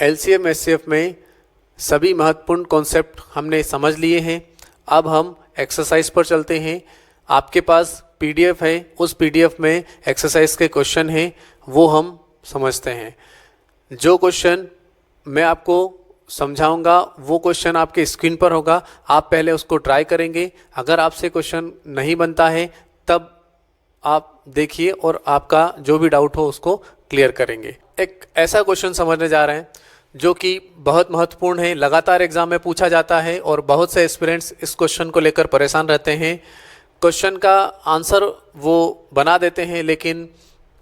LCM HCF में सभी महत्वपूर्ण कॉन्सेप्ट हमने समझ लिए हैं। अब हम एक्सरसाइज पर चलते हैं। आपके पास पीडीएफ है, उस पीडीएफ में एक्सरसाइज के क्वेश्चन हैं, वो हम समझते हैं। जो क्वेश्चन मैं आपको समझाऊंगा वो क्वेश्चन आपके स्क्रीन पर होगा। आप पहले उसको ट्राई करेंगे। अगर आपसे क्वेश्चन नहीं बनता है तब आप देखिए और आपका जो भी डाउट हो उसको क्लियर करेंगे। एक ऐसा क्वेश्चन समझने जा रहे हैं जो कि बहुत महत्वपूर्ण है, लगातार एग्जाम में पूछा जाता है और बहुत से एस्पिरेंट्स इस क्वेश्चन को लेकर परेशान रहते हैं। क्वेश्चन का आंसर वो बना देते हैं लेकिन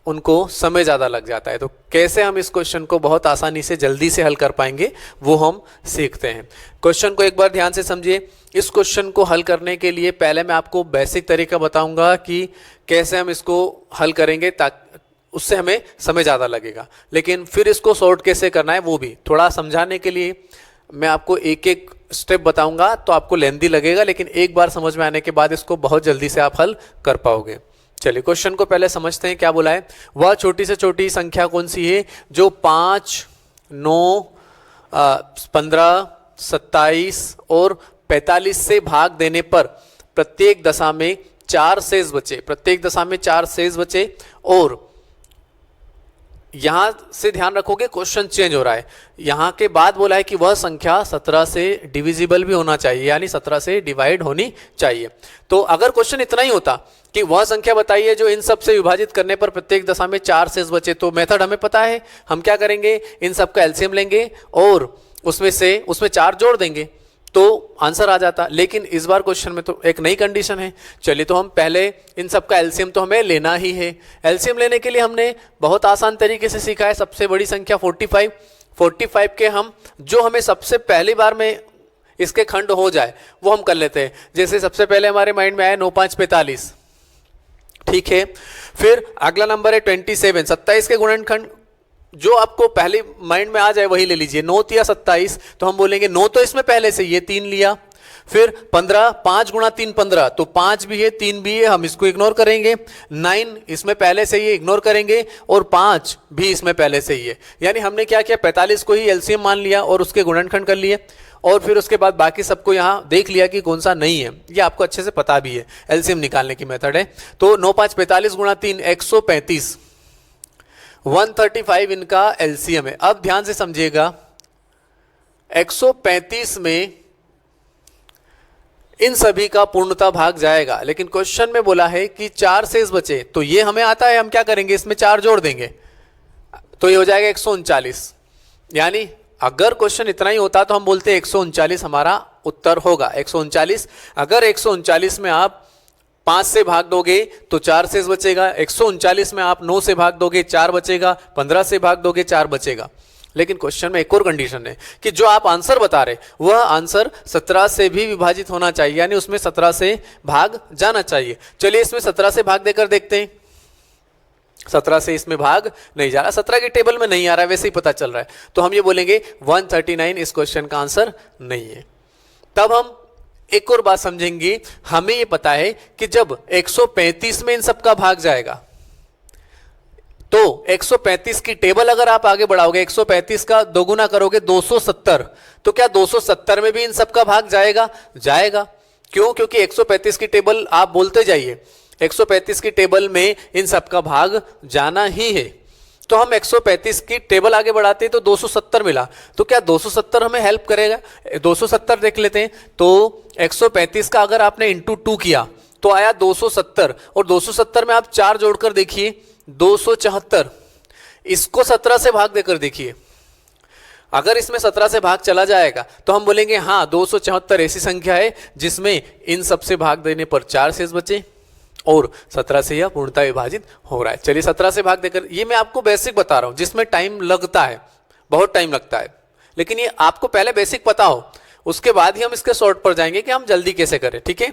उनको समय ज़्यादा लग जाता है। तो कैसे हम इस क्वेश्चन को बहुत आसानी से जल्दी से हल कर पाएंगे वो हम सीखते हैं। क्वेश्चन को एक बार ध्यान से समझिए। इस क्वेश्चन को हल करने के लिए पहले मैं आपको बेसिक तरीका बताऊंगा कि कैसे हम इसको हल करेंगे, ताकि उससे हमें समय ज़्यादा लगेगा। लेकिन फिर इसको सॉर्ट कैसे करना है वो भी थोड़ा समझाने के लिए मैं आपको एक एक स्टेप बताऊंगा, तो आपको लेंथी लगेगा, लेकिन एक बार समझ में आने के बाद इसको बहुत जल्दी से आप हल कर पाओगे। चलिए क्वेश्चन को पहले समझते हैं। क्या बोला है, वह छोटी से छोटी संख्या कौन सी है जो 5, 9, 15, 27 और 45 से भाग देने पर प्रत्येक दशा में 4 शेष बचे, प्रत्येक दशा में 4 शेष बचे। और यहां से ध्यान रखोगे क्वेश्चन चेंज हो रहा है। यहां के बाद बोला है कि वह संख्या 17 से डिविजिबल भी होना चाहिए, यानी 17 से डिवाइड होनी चाहिए। तो अगर क्वेश्चन इतना ही होता कि वह संख्या बताइए जो इन सब से विभाजित करने पर प्रत्येक दशा में 4 शेष बचे, तो मेथड हमें पता है। हम क्या करेंगे, इन सब का एलसीएम लेंगे और उसमें 4 जोड़ देंगे तो आंसर आ जाता। लेकिन इस बार क्वेश्चन में तो एक नई कंडीशन है। चलिए तो हम पहले इन सब का एलसीएम तो हमें लेना ही है। एलसीएम लेने के लिए हमने बहुत आसान तरीके से सीखा है। सबसे बड़ी संख्या 45 के हम जो हमें सबसे पहली बार में इसके खंड हो जाए वो हम कर लेते हैं। जैसे सबसे पहले हमारे माइंड में आया 9 5 45, ठीक है। फिर अगला नंबर है 27, 27 के गुणनखंड जो आपको पहले माइंड में आ जाए वही ले लीजिए। 9 या 27, तो हम बोलेंगे 9 तो इसमें पहले से ये 3 लिया। फिर 15, 5 गुणा 3 15, तो 5 भी है 3 भी है, हम इसको इग्नोर करेंगे। 9 इसमें पहले से ये इग्नोर करेंगे और 5 भी इसमें पहले से ही है। यानी हमने क्या किया, 45 को ही एलसीएम मान लिया और उसके गुणनखंड कर लिए। और फिर उसके बाद बाकी सबको यहाँ देख लिया कि कौन सा नहीं है, ये आपको अच्छे से पता भी है, एलसीएम निकालने की मेथड है। तो 9 5 45 गुणा 3 135, 135 इनका एलसीएम है। अब ध्यान से समझिएगा, 135 में इन सभी का पूर्णता भाग जाएगा, लेकिन क्वेश्चन में बोला है कि 4 शेष बचे, तो ये हमें आता है। हम क्या करेंगे, इसमें 4 जोड़ देंगे तो ये हो जाएगा 139। यानी अगर क्वेश्चन इतना ही होता तो हम बोलते 139 हमारा उत्तर होगा। 139, अगर 139 में आप 5 से भाग दोगे तो 4 शेष बचेगा। 139 में आप 9 से भाग दोगे 4 बचेगा, 15 से भाग दोगे 4 बचेगा। लेकिन क्वेश्चन में एक और कंडीशन है कि जो आप आंसर बता रहे वह आंसर 17 से भी विभाजित होना चाहिए, यानी उसमें 17 से भाग जाना चाहिए। चलिए इसमें 17 से भाग देकर देखते हैं। 17 से इसमें भाग नहीं जा रहा, 17 के टेबल में नहीं आ रहा है, वैसे ही पता चल रहा है। तो हम ये बोलेंगे 139 इस क्वेश्चन का आंसर नहीं है। तब हम एक और बात समझेंगे। हमें ये पता है कि जब 135 में इन सब का भाग जाएगा तो 135 की टेबल अगर आप आगे बढ़ाओगे, 135 का दोगुना करोगे 270, तो क्या 270 में भी इन सब का भाग जाएगा? जाएगा। क्यों? क्योंकि 135 की टेबल आप बोलते जाइए, 135 की टेबल में इन सब का भाग जाना ही है। तो हम 135 की टेबल आगे बढ़ाते हैं तो 270 मिला, तो क्या 270 हमें हेल्प करेगा? 270 देख लेते हैं। तो 135 का अगर आपने इंटू 2 किया तो आया 270, और 270 में आप 4 जोड़कर देखिए 274। इसको 17 से भाग देकर देखिए, अगर इसमें 17 से भाग चला जाएगा तो हम बोलेंगे हाँ 274 ऐसी संख्या है जिसमें इन सब से भाग देने पर 4 शेष बचे और 17 से यह पूर्णतः विभाजित हो रहा है। चलिए 17 से भाग देकर, ये मैं आपको बेसिक बता रहा हूं जिसमें टाइम लगता है, बहुत टाइम लगता है, लेकिन ये आपको पहले बेसिक पता हो, उसके बाद ही हम इसके शॉर्ट पर जाएंगे कि हम जल्दी कैसे करें। ठीक है,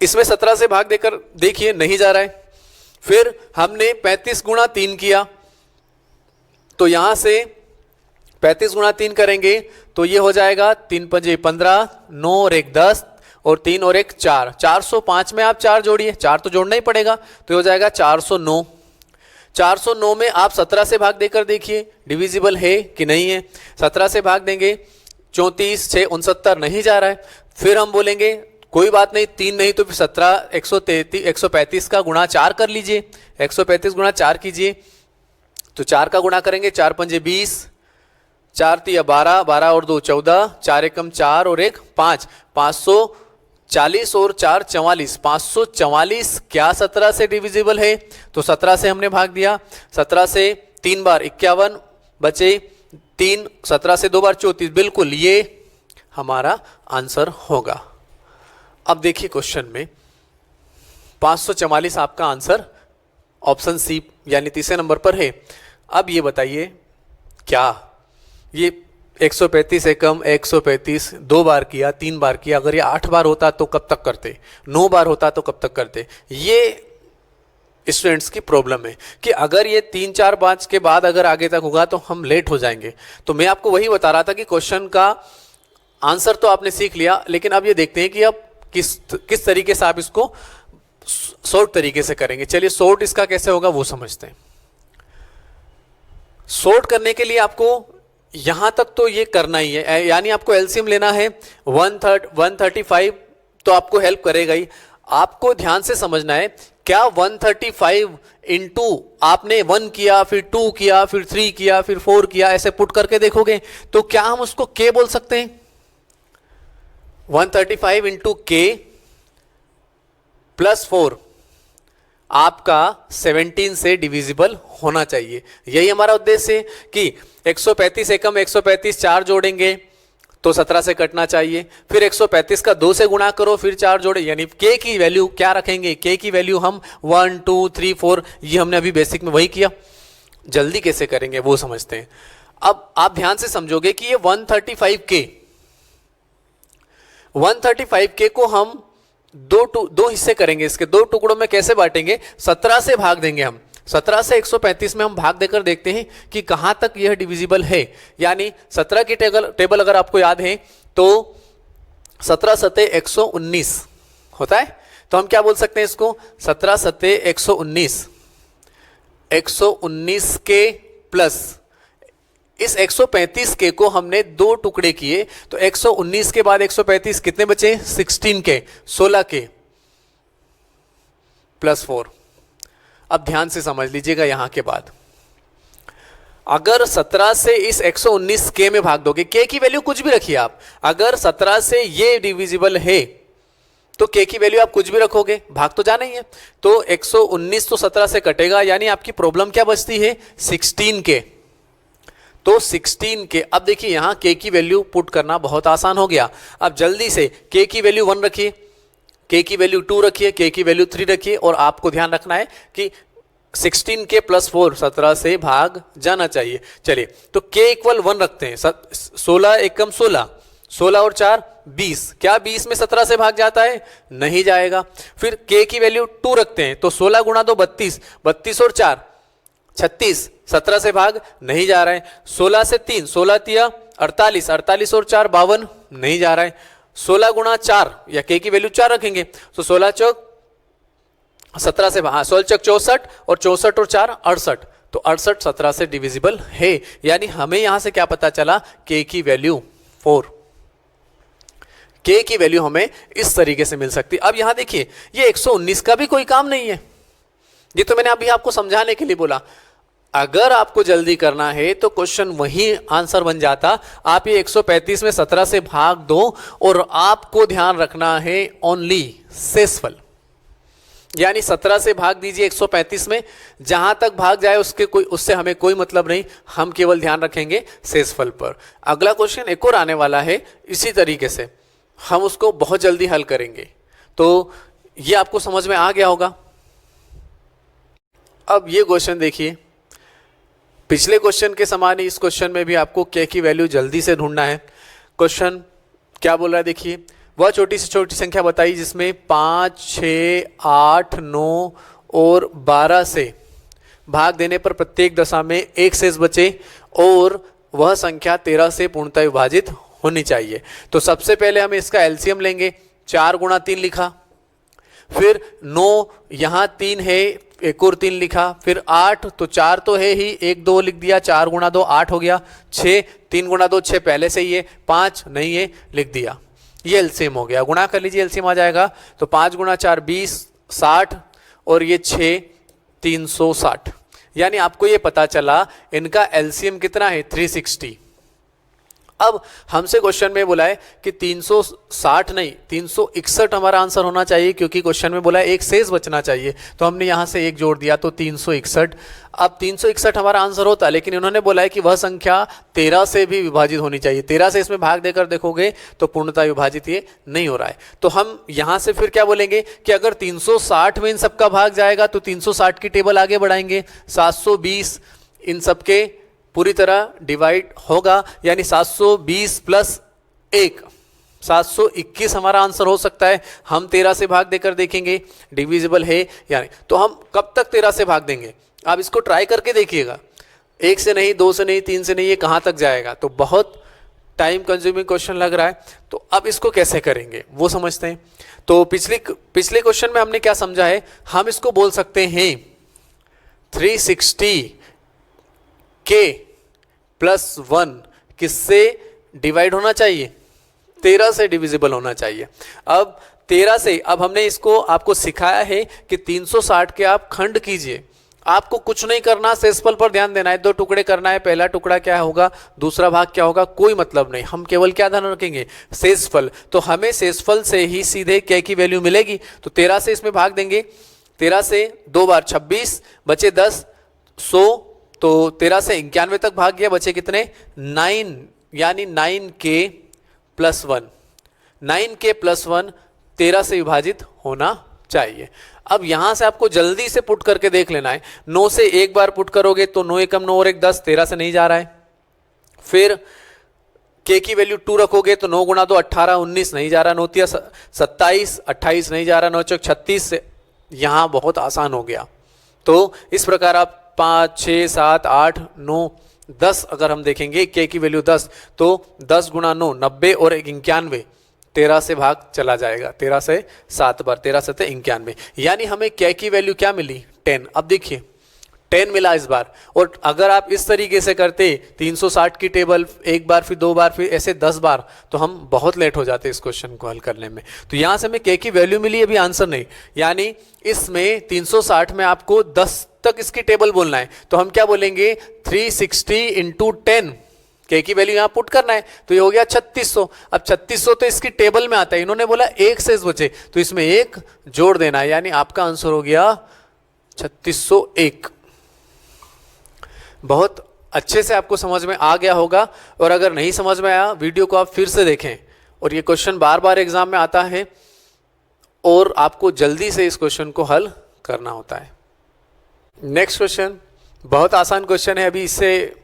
इसमें 17 से भाग देकर देखिए नहीं जा रहा है। फिर हमने 35 गुणा 3 किया, तो यहां से 35 गुणा 3 करेंगे तो ये हो जाएगा 3 पंजे 15, 9 और 1 10 और 3 और 1 4, 405 में आप 4 जोड़िए, 4 तो जोड़ना ही पड़ेगा, तो हो जाएगा 409। 409 में आप 17 से भाग देकर देखिए डिविजिबल है कि नहीं है। 17 से भाग देंगे, 34 6 69 नहीं जा रहा है। फिर हम बोलेंगे कोई बात नहीं, 3 नहीं तो फिर 17 135 का गुणा 4 कर लीजिए, 135 गुणा 4 कीजिए, तो 4 का गुणा करेंगे, 4 पंजे 20, 4 तिया 12, 12 और 2 14, 4 एकम 4 और 1 5, 540 और 4 44, 544 क्या 17 से डिविजिबल है? तो 17 से हमने भाग दिया, 17 से 3 बार 51 बचे 3, 17 से 2 बार 34, बिल्कुल ये हमारा आंसर होगा। अब देखिए क्वेश्चन में 544 आपका आंसर ऑप्शन सी यानी तीसरे नंबर पर है। अब ये बताइए क्या ये 135 एकम 135 2 बार किया, 3 बार किया, अगर ये 8 बार होता तो कब तक करते, 9 बार होता तो कब तक करते? ये स्टूडेंट्स की प्रॉब्लम है कि अगर ये 3 4 5 के बाद अगर आगे तक होगा तो हम लेट हो जाएंगे। तो मैं आपको वही बता रहा था कि क्वेश्चन का आंसर तो आपने सीख लिया, लेकिन अब ये देखते हैं कि अब किस तरीके से आप इसको शॉर्ट तरीके से करेंगे। चलिए शॉर्ट इसका कैसे होगा वो समझते हैं। शॉर्ट करने के लिए आपको यहां तक तो ये करना ही है, यानी आपको एलसीएम लेना है 135, तो आपको हेल्प करेगा ही। आपको ध्यान से समझना है क्या 135 इंटू आपने 1 किया, फिर 2 किया, फिर 3 किया, फिर 4 किया, ऐसे पुट करके देखोगे तो क्या हम उसको के बोल सकते हैं? 135 इंटू के प्लस 4 आपका 17 से डिविजिबल होना चाहिए। यही हमारा उद्देश्य है कि 135 एकम 135 4 जोड़ेंगे तो 17 से कटना चाहिए, फिर 135 का 2 से गुणा करो, फिर 4 जोड़े, यानी के की वैल्यू क्या रखेंगे? के की वैल्यू हम 1 2 3 4, ये हमने अभी बेसिक में वही किया। जल्दी कैसे करेंगे वो समझते हैं। अब आप ध्यान से समझोगे कि ये 135 के को हम दो हिस्से करेंगे, इसके 2 टुकड़ों में कैसे बांटेंगे? 17 से भाग देंगे हम, 17 से 135 में हम भाग देकर देखते हैं कि कहां तक यह डिविजिबल है। यानी 17 की टेबल अगर आपको याद है तो 17 सते 119 होता है, तो हम क्या बोल सकते हैं इसको? 17 सते 119, 119 के प्लस इस 135 के को हमने 2 टुकड़े किए, तो 119 के बाद 135 कितने बचे? 16 के, 16 के प्लस 4। अब ध्यान से समझ लीजिएगा यहां के बाद, अगर 17 से इस 119 के में भाग दोगे, के की वैल्यू कुछ भी रखिए आप, अगर 17 से ये डिविजिबल है तो के की वैल्यू आप कुछ भी रखोगे, भाग तो जाना ही है, तो 119 तो 17 से कटेगा, यानी आपकी प्रॉब्लम क्या बचती है? 16 के। तो 16 के, अब देखिए यहां के की वैल्यू पुट करना बहुत आसान हो गया। अब जल्दी से के की वैल्यू 1 रखिए, के की वैल्यू 2 रखिए, के की वैल्यू 3 रखिए, और आपको ध्यान रखना है कि 16 के प्लस 4 17 से भाग जाना चाहिए। चलिए तो के इक्वल 1 रखते हैं, 16 एकम 16, 16 और 4 20, क्या 20 में 17 से भाग जाता है? नहीं जाएगा। फिर के की वैल्यू 2 रखते हैं, तो 16 गुणा 2 32, 32 और 4 36, 17 से भाग नहीं जा रहा है। 16 से 3, 16 तिया 48, 48 और 4 52, नहीं जा रहा है। 16 गुणा 4 या के की वैल्यू 4 रखेंगे, तो 16 चौक 17 से, हाँ 16 चौक 64 और 64 और 4 68, तो 68 17 से डिविजिबल है। यानी हमें यहां से क्या पता चला? के की वैल्यू 4। के की वैल्यू हमें इस तरीके से मिल सकती। अब यहां देखिए ये 119 का भी कोई काम नहीं है, ये तो मैंने अभी आपको समझाने के लिए बोला। अगर आपको जल्दी करना है तो क्वेश्चन वही आंसर बन जाता। आप ये 135 में 17 से भाग दो, और आपको ध्यान रखना है ओनली शेषफल, यानी 17 से भाग दीजिए 135 में, जहां तक भाग जाए उससे हमें कोई मतलब नहीं, हम केवल ध्यान रखेंगे शेषफल पर। अगला क्वेश्चन एक और आने वाला है इसी तरीके से, हम उसको बहुत जल्दी हल करेंगे, तो ये आपको समझ में आ गया होगा। अब ये क्वेश्चन देखिए, पिछले क्वेश्चन के समान ही इस क्वेश्चन में भी आपको के की वैल्यू जल्दी से ढूंढना है। क्वेश्चन क्या बोल रहा है देखिए, वह छोटी से छोटी संख्या बताई जिसमें 5, 6, 8, 9 और 12 से भाग देने पर प्रत्येक दशा में एक शेष बचे, और वह संख्या 13 से पूर्णतः विभाजित होनी चाहिए। तो सबसे पहले हम इसका एलसीएम लेंगे, 4 गुणा 3 लिखा, फिर 9 यहाँ 3 है, एक और 3 लिखा, फिर 8 तो 4 तो है ही, 1 2 लिख दिया, 4 गुणा 2 8 हो गया, 6 3 गुणा 2 6 पहले से ही है, 5 नहीं है लिख दिया। ये एलसीएम हो गया, गुणा कर लीजिए, एलसीएम आ जाएगा। तो 5 गुणा 4 20 60 और ये 6 360, यानी आपको ये पता चला इनका एलसीएम कितना है 360। अब हमसे क्वेश्चन में बोला है कि 360 नहीं 361 हमारा आंसर होना चाहिए, क्योंकि क्वेश्चन में बोला है एक शेष बचना चाहिए, तो हमने यहाँ से एक जोड़ दिया तो 361। अब 361 हमारा आंसर होता, लेकिन इन्होंने बोला है कि वह संख्या 13 से भी विभाजित होनी चाहिए। 13 से इसमें भाग देकर देखोगे तो पूर्णतः विभाजित ये नहीं हो रहा है। तो हम यहाँ से फिर क्या बोलेंगे कि अगर 360 में इन सबका भाग जाएगा तो 360 की टेबल आगे बढ़ाएंगे, 720 इन सबके पूरी तरह डिवाइड होगा, यानी 720 प्लस 1 721 हमारा आंसर हो सकता है। हम 13 से भाग देकर देखेंगे डिविजिबल है यानी, तो हम कब तक 13 से भाग देंगे, आप इसको ट्राई करके देखिएगा, 1 से नहीं 2 से नहीं 3 से नहीं, ये कहाँ तक जाएगा। तो बहुत टाइम कंज्यूमिंग क्वेश्चन लग रहा है, तो अब इसको कैसे करेंगे वो समझते हैं। तो पिछले क्वेश्चन में हमने क्या समझा है, हम इसको बोल सकते हैं 360 के प्लस 1 किससे डिवाइड होना चाहिए, 13 से डिविजिबल होना चाहिए। अब 13 से, अब हमने इसको आपको सिखाया है कि 360 के आप खंड कीजिए, आपको कुछ नहीं करना, शेषफल पर ध्यान देना है, 2 टुकड़े करना है, पहला टुकड़ा क्या होगा, दूसरा भाग क्या होगा, कोई मतलब नहीं, हम केवल क्या ध्यान रखेंगे, शेषफल। तो हमें शेषफल से ही सीधे क्या की वैल्यू मिलेगी, तो 13 से इसमें भाग देंगे, 13 से 2 बार 26 बचे 10 100, तो 13 से 91 तक भाग गया, बचे कितने 9, यानी 9k प्लस 1, 9k प्लस 1 13 से विभाजित होना चाहिए। अब यहां से आपको जल्दी से पुट करके देख लेना है, 9 से एक बार पुट करोगे तो 9 एकम 9 और 1 10, 13 से नहीं जा रहा है। फिर k की वैल्यू 2 रखोगे तो 9 गुणा 2 18 19 नहीं जा रहा, 9 तिया 27 28 नहीं जा रहा, 9 चौक 36 से, यहां बहुत आसान हो गया। तो इस प्रकार आप 5 6 7 8 9 10 अगर हम देखेंगे k की वैल्यू 10, तो 10 गुणा 9 90 और 1 91, 13 से भाग चला जाएगा, 13 से 7 बार, 13 से 91, यानी हमें k की वैल्यू क्या मिली 10। अब देखिए 10 मिला इस बार, और अगर आप इस तरीके से करते 360 की टेबल एक बार फिर 2 बार फिर ऐसे 10 बार, तो हम बहुत लेट हो जाते इस क्वेश्चन को हल करने में। तो यहां से हमें k की वैल्यू मिली, अभी आंसर नहीं, यानी इसमें 360 में आपको 10 तक इसकी टेबल बोलना है, तो हम क्या बोलेंगे 360 इंटू 10, k की वैल्यू यहां पुट करना है, तो ये हो गया 3600। अब 3600 तो इसकी टेबल में आता है, इन्होंने बोला एक शेष बचे, तो इसमें एक जोड़ देना है, यानी आपका आंसर हो गया 3601। बहुत अच्छे से आपको समझ में आ गया होगा, और अगर नहीं समझ में आया वीडियो को आप फिर से देखें, और ये क्वेश्चन बार बार एग्जाम में आता है और आपको जल्दी से इस क्वेश्चन को हल करना होता है। नेक्स्ट क्वेश्चन बहुत आसान क्वेश्चन है, अभी इससे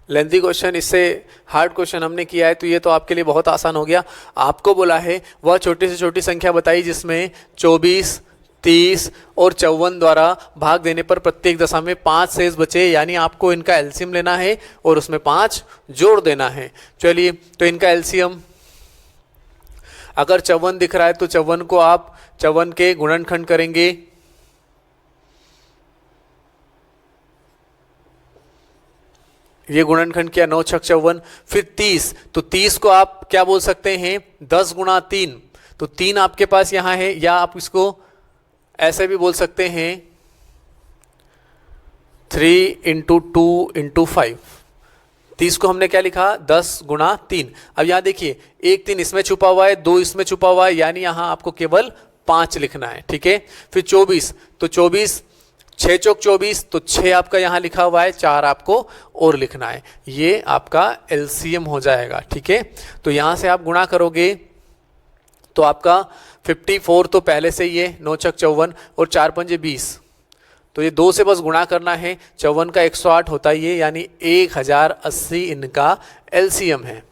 लेंथी क्वेश्चन, इससे हार्ड क्वेश्चन हमने किया है, तो ये तो आपके लिए बहुत आसान हो गया। आपको बोला है वह छोटी से छोटी संख्या बताई जिसमें 24 30 और 54 द्वारा भाग देने पर प्रत्येक दशा में 5 शेष बचे, यानी आपको इनका एलसीएम लेना है और उसमें 5 जोड़ देना है। चलिए, तो इनका एलसीएम अगर 54 दिख रहा है तो 54 को आप 54 के गुणनखंड करेंगे, ये गुणनखंड किया 9 छक 54, फिर 30, तो 30 को आप क्या बोल सकते हैं 10 गुणा 3, तो 3 आपके पास यहां है, या आप इसको ऐसे भी बोल सकते हैं 3 इंटू 2 इंटू 5। 30 को हमने क्या लिखा 10 गुणा 3। अब यहां देखिए एक 3 इसमें छुपा हुआ है, 2 इसमें छुपा हुआ है, यानी यहां आपको केवल 5 लिखना है, ठीक है। फिर 24, तो 24 6 चौक 24, तो 6 आपका यहां लिखा हुआ है, 4 आपको और लिखना है, ये आपका एलसीएम हो जाएगा, ठीक है। तो यहां से आप गुणा करोगे तो आपका 54 तो पहले से ही है, 9 छक 54 और 4 पंजे 20, तो ये 2 से बस गुणा करना है, 54 का 108 होता ही है, यानी 1080 इनका एलसीएम है।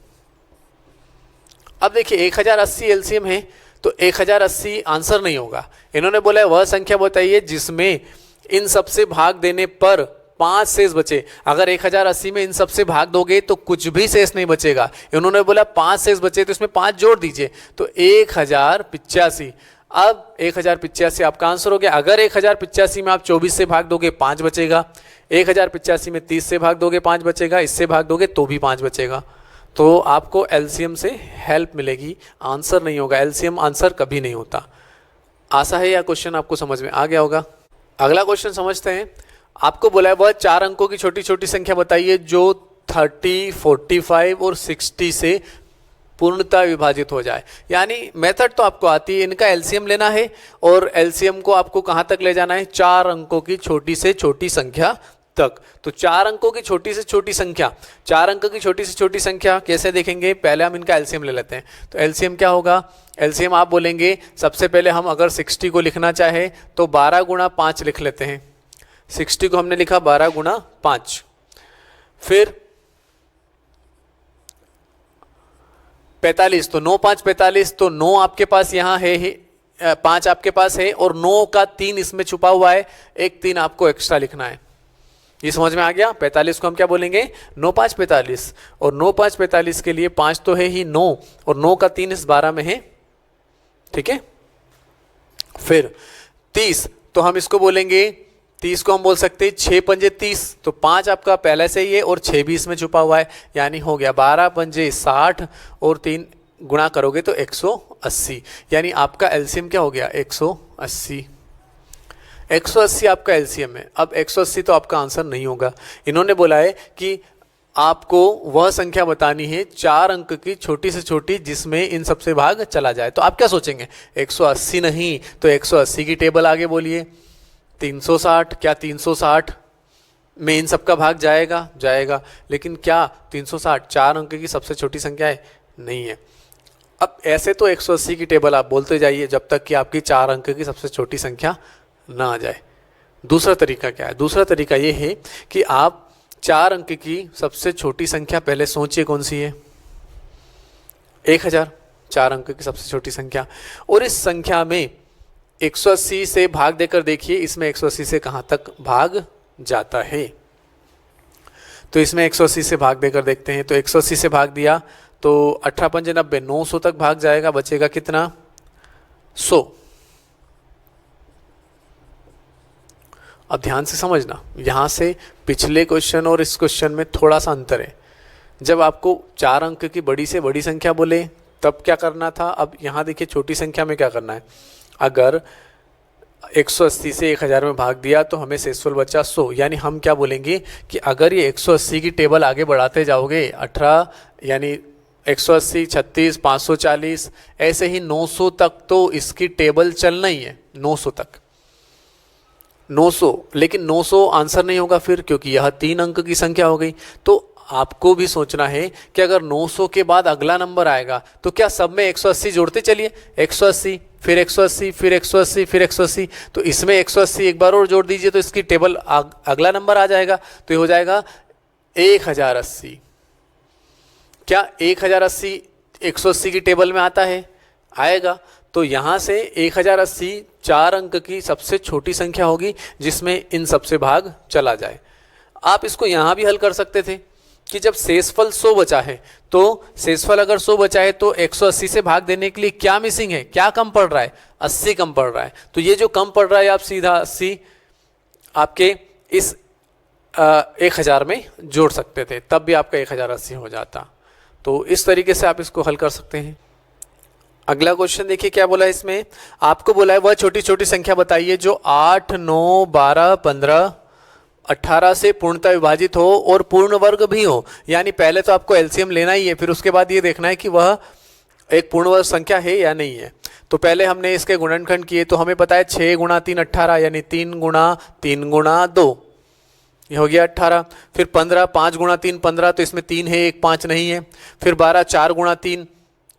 अब देखिए 1080 एलसीएम है, तो 1080 आंसर नहीं होगा, इन्होंने बोला है वह संख्या बताइए जिसमें इन सबसे भाग देने पर 5 शेष बचे। अगर 1080 में इन सबसे भाग दोगे तो कुछ भी शेष नहीं बचेगा, इन्होंने बोला 5 शेष बचे, तो इसमें 5 जोड़ दीजिए, तो 1085। अब 1085 आपका आंसर हो गया। अगर 1085 में आप 24 से भाग दोगे 5 बचेगा, 1085 में 30 से भाग दोगे 5 बचेगा, इससे भाग दोगे तो भी 5 बचेगा। तो आपको एलसीएम से हेल्प मिलेगी, आंसर नहीं होगा। एलसीएम आंसर कभी नहीं होता। आशा है यह क्वेश्चन आपको समझ में आ गया होगा। अगला क्वेश्चन समझते हैं। आपको बोला है वह 4 अंकों की छोटी छोटी संख्या बताइए जो 30, 45 और 60 से पूर्णतः विभाजित हो जाए। यानी मेथड तो आपको आती है, इनका एलसीएम लेना है और एलसीएम को आपको कहाँ तक ले जाना है, 4 अंकों की छोटी से छोटी संख्या तक। तो 4 अंकों की छोटी से छोटी संख्या, 4 अंक की छोटी से छोटी संख्या कैसे देखेंगे, पहले हम इनका एलसीएम ले लेते हैं। तो एलसीएम क्या होगा, एलसीएम आप बोलेंगे सबसे पहले हम अगर 60 को लिखना चाहे तो 12 गुणा 5 लिख लेते हैं। 60 को हमने लिखा 12 गुणा 5। फिर 45, तो 9 5 45, तो 9 आपके पास यहाँ है ही, 5 आपके पास है और 9 का 3 इसमें छुपा हुआ है, एक 3 आपको एक्स्ट्रा लिखना है। ये समझ में आ गया। 45 को हम क्या बोलेंगे, 9 5 45, और 9 5 45 के लिए 5 तो है ही 9 और 9 का 3 इस 12 में है, ठीक है। फिर 30, तो हम इसको बोलेंगे 30 को हम बोल सकते हैं 6 पंजे 30, तो 5 आपका पहले से ही है और 6 भी इसमें छुपा हुआ है, यानी हो गया 12 पंजे 60 और 3 गुणा करोगे तो 180, यानी आपका एलसीएम क्या हो गया 180। 180 आपका एलसीएम है। अब 180 तो आपका आंसर नहीं होगा। इन्होंने बोला है कि आपको वह संख्या बतानी है 4 अंक की छोटी से छोटी जिसमें इन सबसे भाग चला जाए। तो आप क्या सोचेंगे, 180 नहीं तो 180 की टेबल आगे बोलिए। 360, क्या 360 में इन सबका भाग जाएगा, जाएगा, लेकिन क्या 360 4 अंक की सबसे छोटी संख्या है, नहीं है। अब ऐसे तो 180 की टेबल आप बोलते जाइए जब तक कि आपकी 4 अंक की सबसे छोटी संख्या ना आ जाए। दूसरा तरीका क्या है, दूसरा तरीका ये है कि आप 4 अंक की सबसे छोटी संख्या पहले सोचिए कौन सी है, 1000, 4 अंक की सबसे छोटी संख्या, और इस संख्या में 180 से भाग देकर देखिए इसमें 180 से कहाँ तक भाग जाता है। तो इसमें 180 से भाग देकर देखते हैं। तो 180 से भाग दिया तो 18 पंजे 90, 900 तक भाग जाएगा, बचेगा कितना 100। अब ध्यान से समझना, यहाँ से पिछले क्वेश्चन और इस क्वेश्चन में थोड़ा सा अंतर है। जब आपको 4 अंक की बड़ी से बड़ी संख्या बोले तब क्या करना था, अब यहाँ देखिए छोटी संख्या में क्या करना है। अगर 180 से 1000 में भाग दिया तो हमें शेषफल बचा 100, यानी हम क्या बोलेंगे कि अगर ये 180 की टेबल आगे बढ़ाते जाओगे 18 यानी 180, 36, 540, ऐसे ही 900 तक तो इसकी टेबल चलना ही है, 900 तक, 900, लेकिन 900 आंसर नहीं होगा फिर, क्योंकि यह 3 अंक की संख्या हो गई। तो आपको भी सोचना है कि अगर 900 के बाद अगला नंबर आएगा तो क्या सब में 180 जोड़ते चलिए, 180 फिर 180 फिर 180 फिर 180, तो इसमें 180 एक बार और जोड़ दीजिए तो इसकी टेबल अगला नंबर आ जाएगा, तो ये हो जाएगा 1080। क्या 1080 180 की टेबल में आता है, आएगा। तो यहाँ से 1080 4 अंक की सबसे छोटी संख्या होगी जिसमें इन सबसे भाग चला जाए। आप इसको यहाँ भी हल कर सकते थे कि जब शेषफल 100 बचा है, तो शेषफल अगर 100 बचा है तो 180 से भाग देने के लिए क्या मिसिंग है, क्या कम पड़ रहा है, 80 कम पड़ रहा है। तो ये जो कम पड़ रहा है आप सीधा 80 आपके इस 1000 में जोड़ सकते थे, तब भी आपका 1080 हो जाता। तो इस तरीके से आप इसको हल कर सकते हैं। अगला क्वेश्चन देखिए क्या बोला है इसमें। आपको बोला है वह छोटी छोटी संख्या बताइए जो 8, 9, 12, 15, 18 से पूर्णतः विभाजित हो और पूर्ण वर्ग भी हो। यानी पहले तो आपको एलसीएम लेना ही है, फिर उसके बाद ये देखना है कि वह एक पूर्ण वर्ग संख्या है या नहीं है। तो पहले हमने इसके गुणनखंड किए तो हमें पता है 6 गुणा 3 18, यानी 3 गुणा 3 गुणा 2, ये हो गया 18। फिर 15, 5 गुणा 3 15, तो इसमें 3 है 1 5 नहीं है। फिर 12, 4 गुणा 3,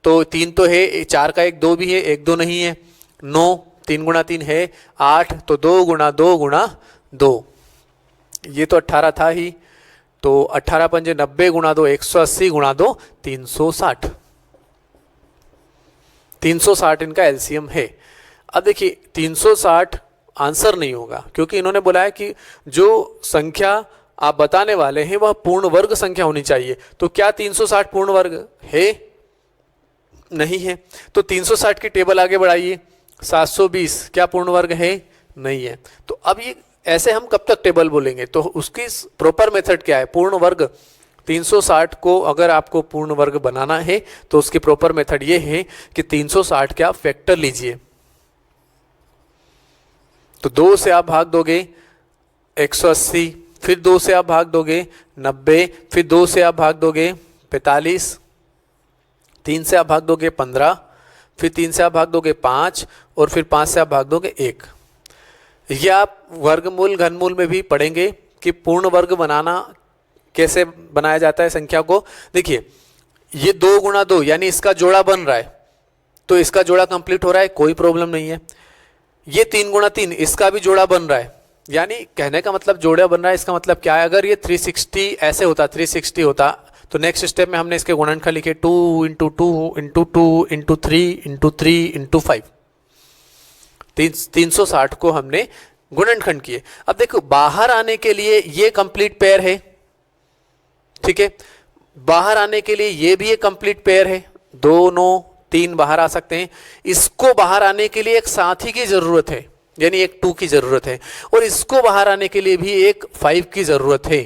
तो 3 तो है, 4 का 1 2 भी है, 1 2 नहीं है। 9, 3 गुणा 3 है 8, तो 2 गुणा 2 गुणा 2, ये तो 18 था ही। तो 18 पंजे 90 गुणा 2 180 गुणा 2 360, 360 इनका एलसीएम है। अब देखिए 360 आंसर नहीं होगा, क्योंकि इन्होंने बोला है कि जो संख्या आप बताने वाले हैं वह पूर्ण वर्ग संख्या होनी चाहिए। तो क्या 360 पूर्ण वर्ग है, नहीं है। तो 360 की टेबल आगे बढ़ाइए, 720 क्या पूर्ण वर्ग है? नहीं है। तो अब ये ऐसे हम कब तक टेबल बोलेंगे? तो उसकी प्रॉपर मेथड क्या है? पूर्ण वर्ग 360 को अगर आपको पूर्ण वर्ग बनाना है तो उसकी प्रॉपर मेथड ये है कि 360 के आप फैक्टर लीजिए। तो 2 से आप भाग दोगे 180, फिर 2 से आप भाग दोगे 90, फिर 2 से आप भाग दोगे 45, 3 से आप भाग दोगे 15, फिर 3 से आप भाग दोगे 5 और फिर 5 से आप भाग दोगे 1। ये आप वर्गमूल घनमूल में भी पढ़ेंगे कि पूर्ण वर्ग बनाना कैसे बनाया जाता है संख्या को। देखिए ये 2 गुणा 2 यानी इसका जोड़ा बन रहा है, तो इसका जोड़ा कंप्लीट हो रहा है, कोई प्रॉब्लम नहीं है। ये 3 गुणा 3 इसका भी जोड़ा बन रहा है, यानी कहने का मतलब जोड़ा बन रहा है, इसका मतलब क्या है? अगर ये 360 ऐसे होता, 360 होता, तो नेक्स्ट स्टेप में हमने इसके गुणनखंड लिखे 2 × 2 × 2 × 3 × 3 × 5। 360 को हमने गुणनखंड किए। अब देखो बाहर आने के लिए ये कंप्लीट पेयर है, ठीक है, बाहर आने के लिए ये भी एक कंप्लीट पेयर है, 2 9 3 बाहर आ सकते हैं। इसको बाहर आने के लिए एक साथी की जरूरत है, यानी एक 2 की जरूरत है, और इसको बाहर आने के लिए भी एक 5 की जरूरत है।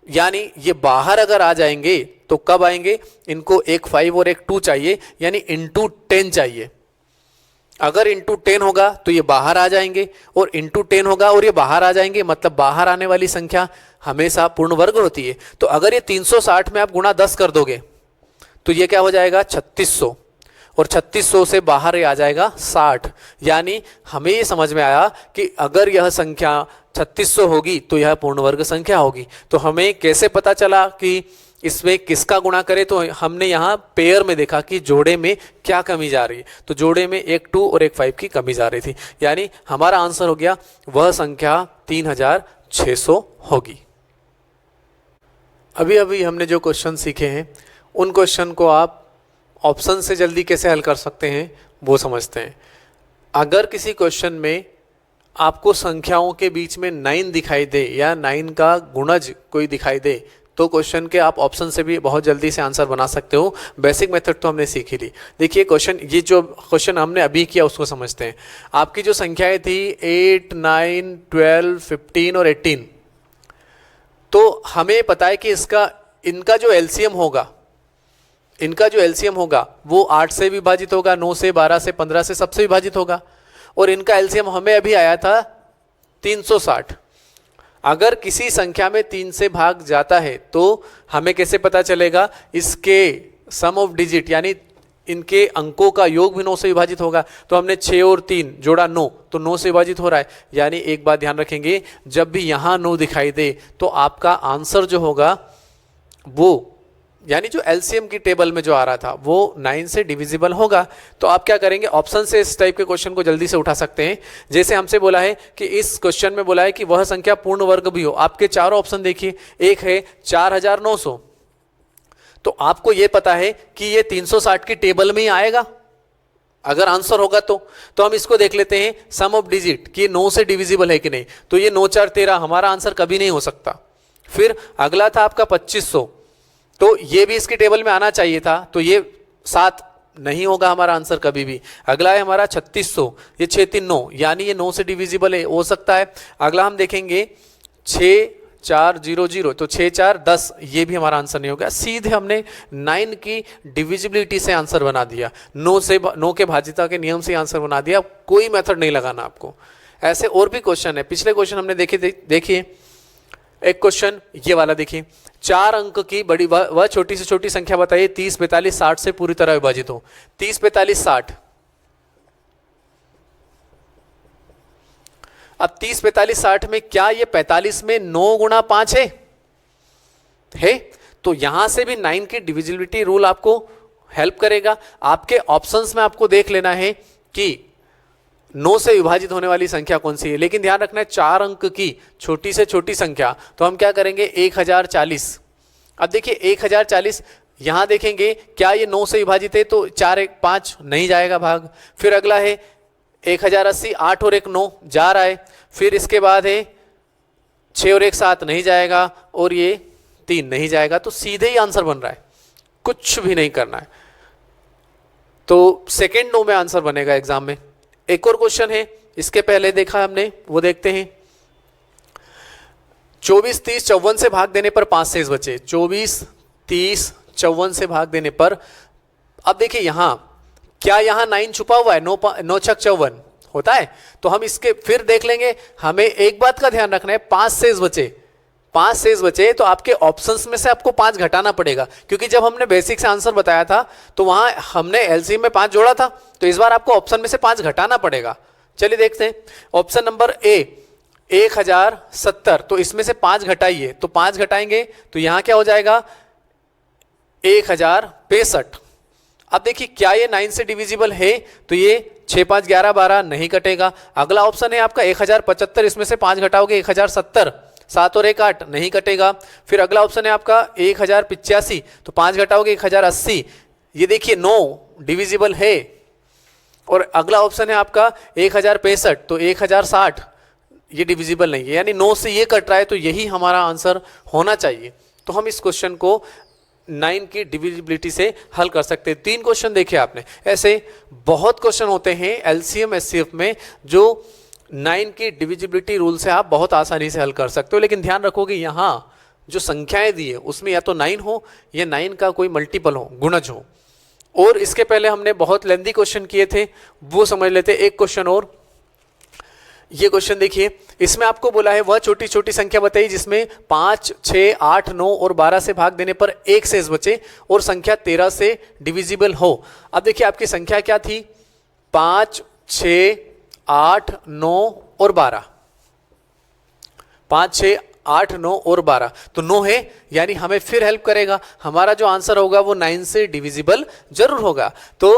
यानी ये बाहर अगर आ जाएंगे तो कब आएंगे? इनको एक 5 और एक 2 चाहिए, यानी इंटू 10 चाहिए। अगर इंटू 10 होगा तो ये बाहर आ जाएंगे, और इंटू 10 होगा और ये बाहर आ जाएंगे, मतलब बाहर आने वाली संख्या हमेशा पूर्ण वर्ग होती है। तो अगर ये 360 में आप गुणा 10 कर दोगे तो ये क्या हो जाएगा? 3600, और 3600 से बाहर आ जाएगा 60। यानी हमें ये समझ में आया कि अगर यह संख्या 3600 होगी तो यह पूर्ण वर्ग संख्या होगी। तो हमें कैसे पता चला कि इसमें किसका गुणा करें? तो हमने यहाँ पेयर में देखा कि जोड़े में क्या कमी जा रही है, तो जोड़े में एक 2 और एक 5 की कमी जा रही थी, यानी हमारा आंसर हो गया वह संख्या 3600 होगी। अभी अभी हमने जो क्वेश्चन सीखे हैं उन क्वेश्चन को आप ऑप्शन से जल्दी कैसे हल कर सकते हैं वो समझते हैं। अगर किसी क्वेश्चन में आपको संख्याओं के बीच में 9 दिखाई दे या 9 का गुणज कोई दिखाई दे तो क्वेश्चन के आप ऑप्शन से भी बहुत जल्दी से आंसर बना सकते हो। बेसिक मेथड तो हमने सीख ही ली। देखिए क्वेश्चन, ये जो क्वेश्चन हमने अभी किया उसको समझते हैं। आपकी जो संख्याएं थी 8 9 12 15 और 18, तो हमें पता है कि इनका जो एलसीएम होगा वो 8 से विभाजित होगा, 9 से, 12 से, 15 से, सबसे विभाजित होगा, और इनका एलसीएम हमें अभी आया था 360। अगर किसी संख्या में 3 से भाग जाता है तो हमें कैसे पता चलेगा? इसके सम ऑफ डिजिट यानी इनके अंकों का योग भी 9 से विभाजित होगा। तो हमने 6 और 3 जोड़ा 9, तो 9 से विभाजित हो रहा है। यानी एक बात ध्यान रखेंगे, जब भी यहां 9 दिखाई दे तो आपका आंसर जो होगा वो, यानी जो एलसीएम की टेबल में जो आ रहा था वो 9 से डिविजिबल होगा। तो आप क्या करेंगे? ऑप्शन से इस टाइप के क्वेश्चन को जल्दी से उठा सकते हैं। जैसे हमसे बोला है कि इस क्वेश्चन में बोला है कि वह संख्या पूर्ण वर्ग भी हो। आपके चारों ऑप्शन देखिए, एक है 4900, तो आपको यह पता है कि ये 360 की टेबल में ही आएगा अगर आंसर होगा तो हम इसको देख लेते हैं सम ऑफ डिजिट कि 9 से डिविजिबल है कि नहीं। तो ये 9 4 13, हमारा आंसर कभी नहीं हो सकता। फिर अगला था आपका 2500, तो ये भी इसकी टेबल में आना चाहिए था, तो ये 7 नहीं होगा हमारा आंसर कभी भी। अगला है हमारा 3600, ये 6 3 9, यानी ये 9 से डिविजिबल है, हो सकता है। अगला हम देखेंगे 6 4 0 0, तो 6 4 10, ये भी हमारा आंसर नहीं होगा। सीधे हमने 9 की डिविजिबिलिटी से आंसर बना दिया, 9 के भाज्यता के नियम से आंसर बना दिया। कोई मेथड नहीं लगाना आपको। ऐसे और भी क्वेश्चन है। पिछले क्वेश्चन हमने देखिए एक क्वेश्चन ये वाला देखिए, 4 अंक की बड़ी वह छोटी से छोटी संख्या बताइए 30 45 60 से पूरी तरह विभाजित हो। 30 45 60, अब 30 45 60 में क्या ये 45 में 9 गुणा 5 है? तो यहां से भी 9 की डिविजिबिलिटी रूल आपको हेल्प करेगा। आपके ऑप्शंस में आपको देख लेना है कि 9 से विभाजित होने वाली संख्या कौन सी है। लेकिन ध्यान रखना है 4 अंक की छोटी से छोटी संख्या, तो हम क्या करेंगे 1040। अब देखिए 1040, यहां देखेंगे क्या ये 9 से विभाजित है, तो 4 1 5 नहीं जाएगा भाग। फिर अगला है 1080, 8 और 1 9 जा रहा है। फिर इसके बाद है 6 और 1 7 नहीं जाएगा, और ये 3 नहीं जाएगा। तो सीधे ही आंसर बन रहा है, कुछ भी नहीं करना है। तो सेकेंड नो में आंसर बनेगा एग्जाम में। एक और क्वेश्चन है, इसके पहले देखा हमने, वो देखते हैं। 24, 30, 54 से भाग देने पर 5 शेष बचे। 24, 30, 54 से भाग देने पर, अब देखिए यहां क्या यहां 9 छुपा हुआ है? 9 छक 54 होता है, तो हम इसके फिर देख लेंगे। हमें एक बात का ध्यान रखना है, 5 शेष बचे, 5 शेष बचे तो आपके ऑप्शंस में से आपको 5 घटाना पड़ेगा, क्योंकि जब हमने बेसिक से आंसर बताया था तो वहां हमने एलसीएम में 5 जोड़ा था, तो इस बार आपको ऑप्शन में से 5 घटाना पड़ेगा। चलिए देखते हैं। ऑप्शन नंबर ए 1070, तो इसमें से 5 घटाइए, तो 5 घटाएंगे तो यहां क्या हो जाएगा? 1065। अब देखिए क्या ये 9 से डिविजिबल है? तो ये 6, 5, 11, 12 नहीं कटेगा। अगला ऑप्शन है आपका 1075, इसमें से 5 घटाओगे 1070, 7 और 1 8 नहीं कटेगा। फिर अगला ऑप्शन है आपका 1085, तो 5 घटाओगे 1080, ये देखिए 9 डिविजिबल है। और अगला ऑप्शन है आपका 1065, तो 1060 ये डिविजिबल नहीं है, यानी 9 से ये कट रहा है, तो यही हमारा आंसर होना चाहिए। तो हम इस क्वेश्चन को 9 की डिविजिबिलिटी से हल कर सकते हैं। 3 क्वेश्चन देखे आपने, ऐसे बहुत क्वेश्चन होते हैं एलसीएम एचसीएफ में जो 9 की डिविजिबिलिटी रूल से आप बहुत आसानी से हल कर सकते हो। लेकिन ध्यान रखोगे यहाँ जो संख्याएं दी है उसमें या तो 9 हो या 9 का कोई मल्टीपल हो, गुणज हो। और इसके पहले हमने बहुत लेंथी क्वेश्चन किए थे, वो समझ लेते। एक क्वेश्चन और, ये क्वेश्चन देखिए, इसमें आपको बोला है वह छोटी छोटी संख्या बताइए जिसमें 5, 6, 8, 9 और 12 से भाग देने पर 1 शेष बचे और संख्या 13 से डिविजिबल हो। अब देखिए आपकी संख्या क्या थी? 5, 6, 8, 9 और 12। 5, 6, 8, 9 और 12, तो 9 है, यानी हमें फिर हेल्प करेगा। हमारा जो आंसर होगा वो 9 से डिविजिबल जरूर होगा। तो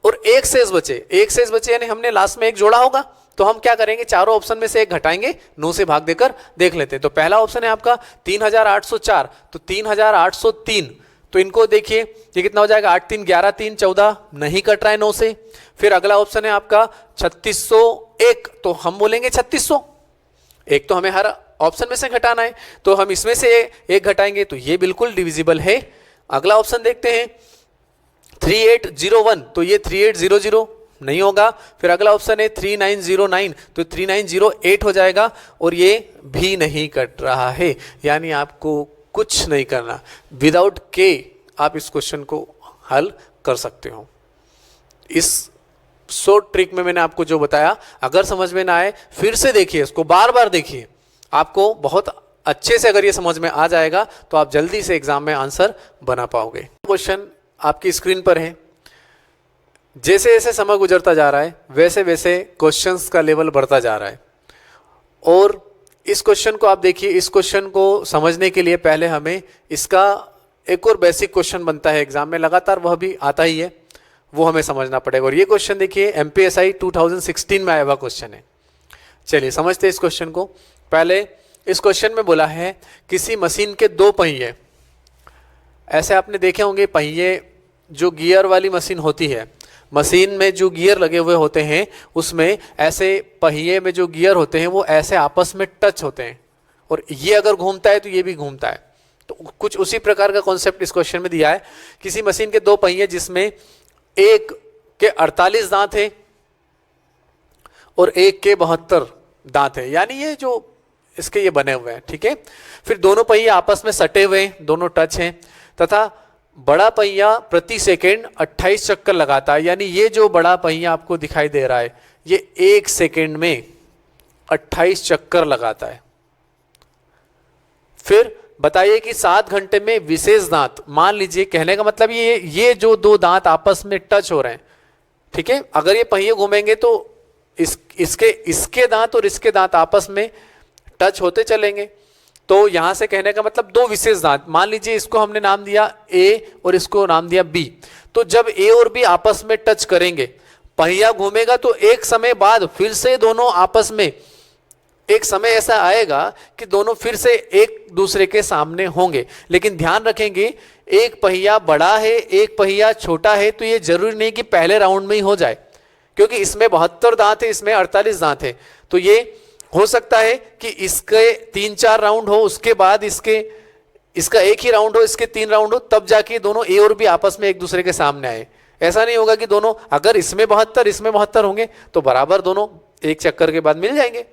और 1 शेष बचे, 1 शेष बचे यानी हमने लास्ट में 1 जोड़ा होगा, तो हम क्या करेंगे? चारों ऑप्शन में से 1 घटाएंगे, 9 से भाग देकर देख लेते हैं। तो पहला ऑप्शन है आपका 3804, तो 3803, तो इनको देखिए ये कितना हो जाएगा? 8, 3, 11, 3, 14 नहीं कट रहा है 9 से। फिर अगला ऑप्शन है आपका 3601, तो हम बोलेंगे 3600, एक तो हमें हर ऑप्शन में से घटाना है, तो हम इसमें से 1 घटाएंगे, तो ये बिल्कुल डिविजिबल है। अगला ऑप्शन देखते हैं 3801, तो ये 3800 नहीं होगा। फिर अगला ऑप्शन है 3909, तो 3908 हो जाएगा, और ये भी नहीं कट रहा है, यानी आपको कुछ नहीं करना, विदाउट के आप इस क्वेश्चन को हल कर सकते हो। इस शॉर्ट ट्रिक में मैंने आपको जो बताया, अगर समझ में ना आए फिर से देखिए, इसको बार बार देखिए, आपको बहुत अच्छे से अगर ये समझ में आ जाएगा तो आप जल्दी से एग्जाम में आंसर बना पाओगे। क्वेश्चन आपकी स्क्रीन पर है। जैसे जैसे समय गुजरता जा रहा है वैसे वैसे क्वेश्चंस का लेवल बढ़ता जा रहा है, और इस क्वेश्चन को आप देखिए, इस क्वेश्चन को समझने के लिए पहले हमें इसका एक और बेसिक क्वेश्चन बनता है एग्जाम में, लगातार वह भी आता ही है, वो हमें समझना पड़ेगा। और ये क्वेश्चन देखिए एमपीएसआई 2016 में आया हुआ क्वेश्चन है। चलिए समझते हैं इस क्वेश्चन को। पहले इस क्वेश्चन में बोला है किसी मशीन के 2 पहिए, ऐसे आपने देखे होंगे पहिए, जो गियर वाली मशीन होती है, मशीन में जो गियर लगे हुए होते हैं उसमें ऐसे पहिए में जो गियर होते हैं वो ऐसे आपस में टच होते हैं, और ये अगर घूमता है तो ये भी घूमता है। तो कुछ उसी प्रकार का कॉन्सेप्ट इस क्वेश्चन में दिया है। किसी मशीन के 2 पहिए जिसमें एक के 48 दांत है और एक के 72 दांत है, यानी ये जो इसके ये बने हुए हैं, ठीक है। फिर दोनों पहिए आपस में सटे हुए हैं, दोनों टच हैं, तथा बड़ा पहिया प्रति सेकेंड 28 चक्कर लगाता है, यानी ये जो बड़ा पहिया आपको दिखाई दे रहा है ये 1 सेकेंड में 28 चक्कर लगाता है। फिर बताइए कि 7 घंटे में विशेष दांत, मान लीजिए, कहने का मतलब ये जो 2 दांत आपस में टच हो रहे हैं, ठीक है, अगर ये पहिए घूमेंगे तो इसके दांत और इसके दांत आपस में टच होते चलेंगे। तो यहां से कहने का मतलब 2 विशेष दांत, मान लीजिए इसको हमने नाम दिया ए और इसको नाम दिया बी, तो जब ए और बी आपस में टच करेंगे, पहिया घूमेगा, तो एक समय बाद फिर से दोनों आपस में, एक समय ऐसा आएगा कि दोनों फिर से एक दूसरे के सामने होंगे। लेकिन ध्यान रखेंगे, एक पहिया बड़ा है एक पहिया छोटा है, तो ये जरूरी नहीं कि पहले राउंड में ही हो जाए, क्योंकि इसमें 72 दांत है, इसमें 48 दांत है, तो ये हो सकता है कि इसके 3-4 राउंड हो, उसके बाद इसका एक ही राउंड हो, इसके 3 राउंड हो, तब जाके दोनों ए और बी आपस में एक दूसरे के सामने आए। ऐसा नहीं होगा कि दोनों, अगर इसमें 72 इसमें 72 होंगे तो बराबर दोनों एक चक्कर के बाद मिल जाएंगे।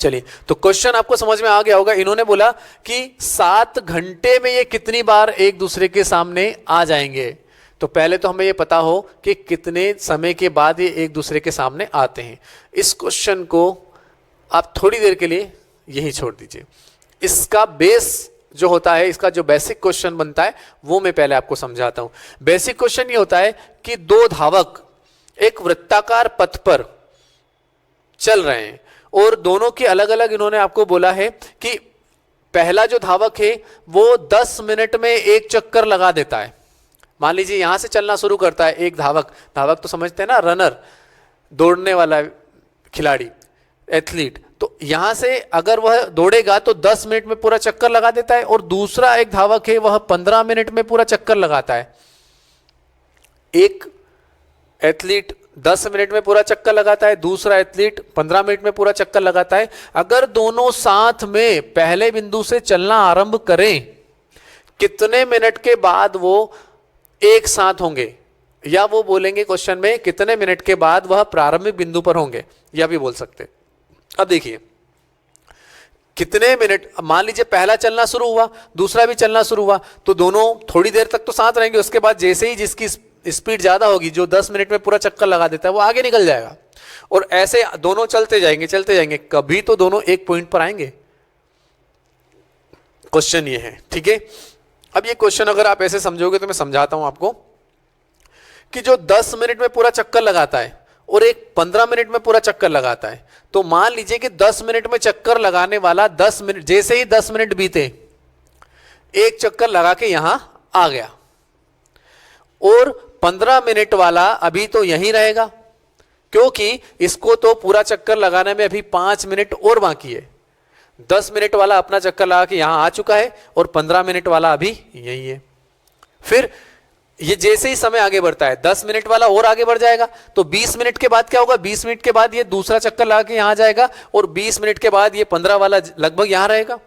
चलिए, तो क्वेश्चन आपको समझ में आ गया होगा। इन्होंने बोला कि 7 घंटे में ये कितनी बार एक दूसरे के सामने आ जाएंगे। तो पहले तो हमें ये पता हो कि कितने समय के बाद ये एक दूसरे के सामने आते हैं। इस क्वेश्चन को आप थोड़ी देर के लिए यही छोड़ दीजिए। इसका बेस जो होता है, इसका जो बेसिक क्वेश्चन बनता है वो मैं पहले आपको समझाता हूं। बेसिक क्वेश्चन ये होता है कि दो धावक एक वृत्ताकार पथ पर चल रहे हैं और दोनों की अलग अलग, इन्होंने आपको बोला है कि पहला जो धावक है वो 10 मिनट में एक चक्कर लगा देता है। मान लीजिए यहां से चलना शुरू करता है एक धावक, धावक तो समझते हैं ना, रनर, दौड़ने वाला खिलाड़ी, एथलीट। तो यहां से अगर वह दौड़ेगा तो 10 मिनट में पूरा चक्कर लगा देता है, और दूसरा एक धावक है वह 15 मिनट में पूरा चक्कर लगाता है। एक एथलीट 10 मिनट में पूरा चक्कर लगाता है, दूसरा एथलीट 15 मिनट में पूरा चक्कर लगाता है। अगर दोनों साथ में पहले बिंदु से चलना आरंभ करें, कितने मिनट के बाद वो एक साथ होंगे, या वो बोलेंगे क्वेश्चन में कितने मिनट के बाद वह प्रारंभिक बिंदु पर होंगे, यह भी बोल सकते। अब देखिए कितने मिनट, मान लीजिए पहला चलना शुरू हुआ, दूसरा भी चलना शुरू हुआ, तो दोनों थोड़ी देर तक तो साथ रहेंगे। उसके बाद जैसे ही जिसकी स्पीड ज्यादा होगी, जो 10 मिनट में पूरा चक्कर लगा देता है, वो आगे निकल जाएगा। और ऐसे दोनों चलते जाएंगे, कभी तो दोनों एक पॉइंट पर आएंगे। क्वेश्चन ये है, ठीक है। अब ये क्वेश्चन अगर आप ऐसे समझोगे तो मैं समझाता हूं आपको कि जो 10 मिनट में पूरा चक्कर लगाता है और एक 15 मिनट में पूरा चक्कर लगाता है, तो मान लीजिए कि 10 मिनट में चक्कर लगाने वाला 10 मिनट, जैसे ही 10 मिनट बीते एक चक्कर लगा के यहां आ गया, और 15 मिनट वाला अभी तो यहीं रहेगा, क्योंकि इसको तो पूरा चक्कर लगाने में अभी 5 मिनट और बाकी है। 10 मिनट वाला अपना चक्कर लगा के यहां आ चुका है और 15 मिनट वाला अभी यही है। फिर ये जैसे ही समय आगे बढ़ता है, 10 मिनट वाला और आगे बढ़ जाएगा, तो 20 मिनट के बाद क्या होगा, 20 मिनट के बाद ये दूसरा चक्कर लगा के यहां आ जाएगा, और 20 मिनट के बाद ये 15 वाला लगभग यहां रहेगा।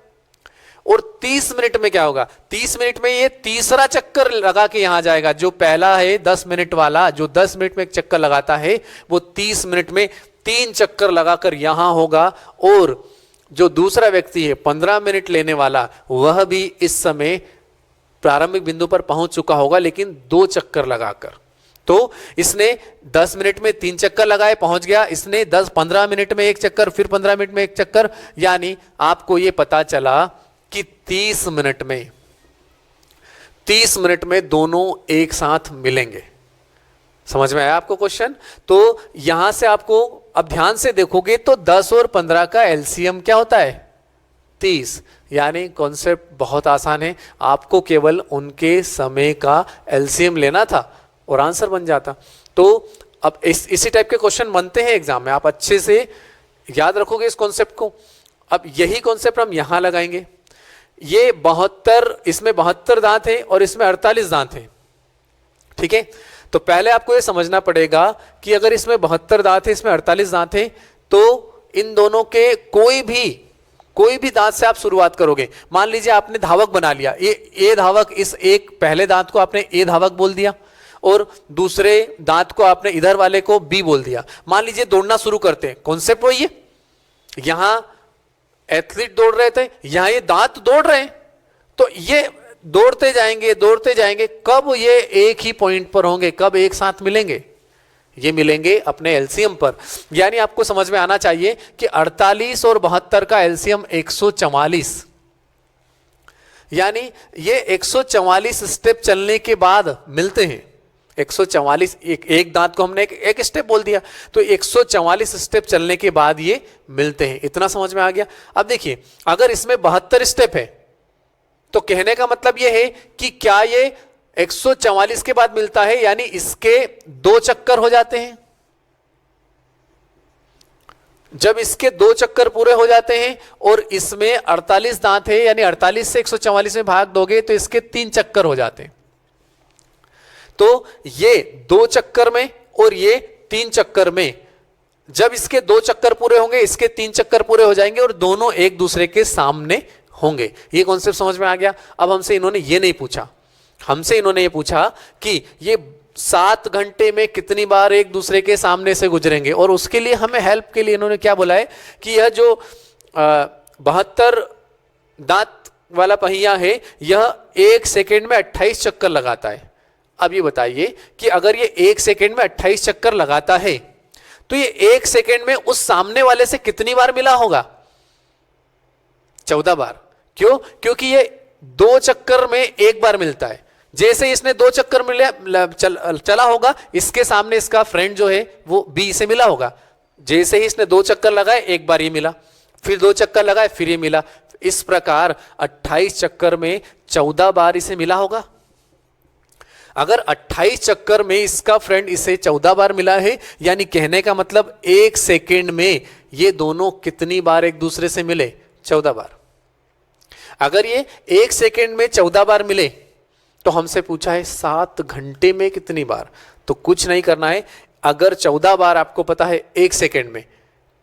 और 30 मिनट में क्या होगा, 30 मिनट में ये तीसरा चक्कर लगा के यहां जाएगा। जो पहला है 10 मिनट वाला, जो 10 मिनट में एक चक्कर लगाता है, वो 30 मिनट में 3 चक्कर लगाकर यहां होगा। और जो दूसरा व्यक्ति है 15 मिनट लेने वाला, वह भी इस समय प्रारंभिक बिंदु पर पहुंच चुका होगा, लेकिन 2 चक्कर लगाकर। तो इसने 10 मिनट में 3 चक्कर लगाए, पहुंच गया। इसने 15 मिनट में एक चक्कर, फिर 15 मिनट में एक चक्कर, यानी आपको यह पता चला कि 30 मिनट में दोनों एक साथ मिलेंगे। समझ में आया आपको क्वेश्चन? तो यहां से आपको, अब ध्यान से देखोगे तो 10 और 15 का एलसीएम क्या होता है, 30। यानी कॉन्सेप्ट बहुत आसान है, आपको केवल उनके समय का एलसीएम लेना था और आंसर बन जाता। तो अब इसी टाइप के क्वेश्चन बनते हैं एग्जाम में, आप अच्छे से याद रखोगे इस कॉन्सेप्ट को। अब यही कॉन्सेप्ट हम यहां लगाएंगे। ये 72, इसमें 72 दांत हैं और इसमें 48 दांत हैं, ठीक है। तो पहले आपको ये समझना पड़ेगा कि अगर इसमें 72 दांत है, इसमें 48 दांत है, तो इन दोनों के कोई भी दांत से आप शुरुआत करोगे। मान लीजिए आपने धावक बना लिया, ये धावक, इस एक पहले दांत को आपने ए धावक बोल दिया और दूसरे दांत को आपने इधर वाले को बी बोल दिया। मान लीजिए दौड़ना शुरू करते हैं, कॉन्सेप्ट वही है। यहां एथलीट दौड़ रहे थे, यहां ये दांत दौड़ रहे हैं, तो ये दौड़ते जाएंगे, कब ये एक ही पॉइंट पर होंगे, कब एक साथ मिलेंगे, ये मिलेंगे अपने एलसीएम पर। यानी आपको समझ में आना चाहिए कि 48 और 72 का एलसीएम 144, यानी ये 144 स्टेप चलने के बाद मिलते हैं। 144, एक दांत को हमने एक स्टेप बोल दिया, तो 144 स्टेप चलने के बाद ये मिलते हैं। इतना समझ में आ गया? अब देखिए, अगर इसमें 72 स्टेप है, तो कहने का मतलब ये है कि क्या ये 144 के बाद मिलता है, यानी इसके 2 चक्कर हो जाते हैं। जब इसके 2 चक्कर पूरे हो जाते हैं और इसमें 48 दांत है, यानी 48 से 144 में भाग दोगे तो इसके 3 चक्कर हो जाते हैं। तो ये 2 चक्कर में और ये 3 चक्कर में, जब इसके 2 चक्कर पूरे होंगे, इसके 3 चक्कर पूरे हो जाएंगे और दोनों एक दूसरे के सामने होंगे। ये कॉन्सेप्ट समझ में आ गया? अब हमसे इन्होंने ये नहीं पूछा, हमसे इन्होंने ये पूछा कि ये 7 घंटे में कितनी बार एक दूसरे के सामने से गुजरेंगे। और उसके लिए हमें हेल्प के लिए इन्होंने क्या बोला है कि यह जो 72 दांत वाला पहिया है यह 1 सेकेंड में 28 चक्कर लगाता है। अब ये बताइए कि अगर ये 1 सेकेंड में 28 चक्कर लगाता है तो ये 1 सेकेंड में उस सामने वाले से कितनी बार मिला होगा? 14 बार। क्यों? क्योंकि ये 2 चक्कर में 1 बार मिलता है। जैसे ही इसने 2 चक्कर मिले चला होगा, इसके सामने इसका फ्रेंड जो है वो बी से मिला होगा। जैसे ही इसने 2 चक्कर लगाए 1 बार ये मिला, फिर 2 चक्कर लगाए फिर ये मिला। इस प्रकार 28 चक्कर में 14 बार इसे मिला होगा। अगर 28 चक्कर में इसका फ्रेंड इसे 14 बार मिला है, यानी कहने का मतलब 1 सेकेंड में ये दोनों कितनी बार एक दूसरे से मिले? 14 बार। अगर ये 1 सेकेंड में 14 बार मिले तो हमसे पूछा है 7 घंटे में कितनी बार। तो कुछ नहीं करना है, अगर 14 बार आपको पता है 1 सेकेंड में,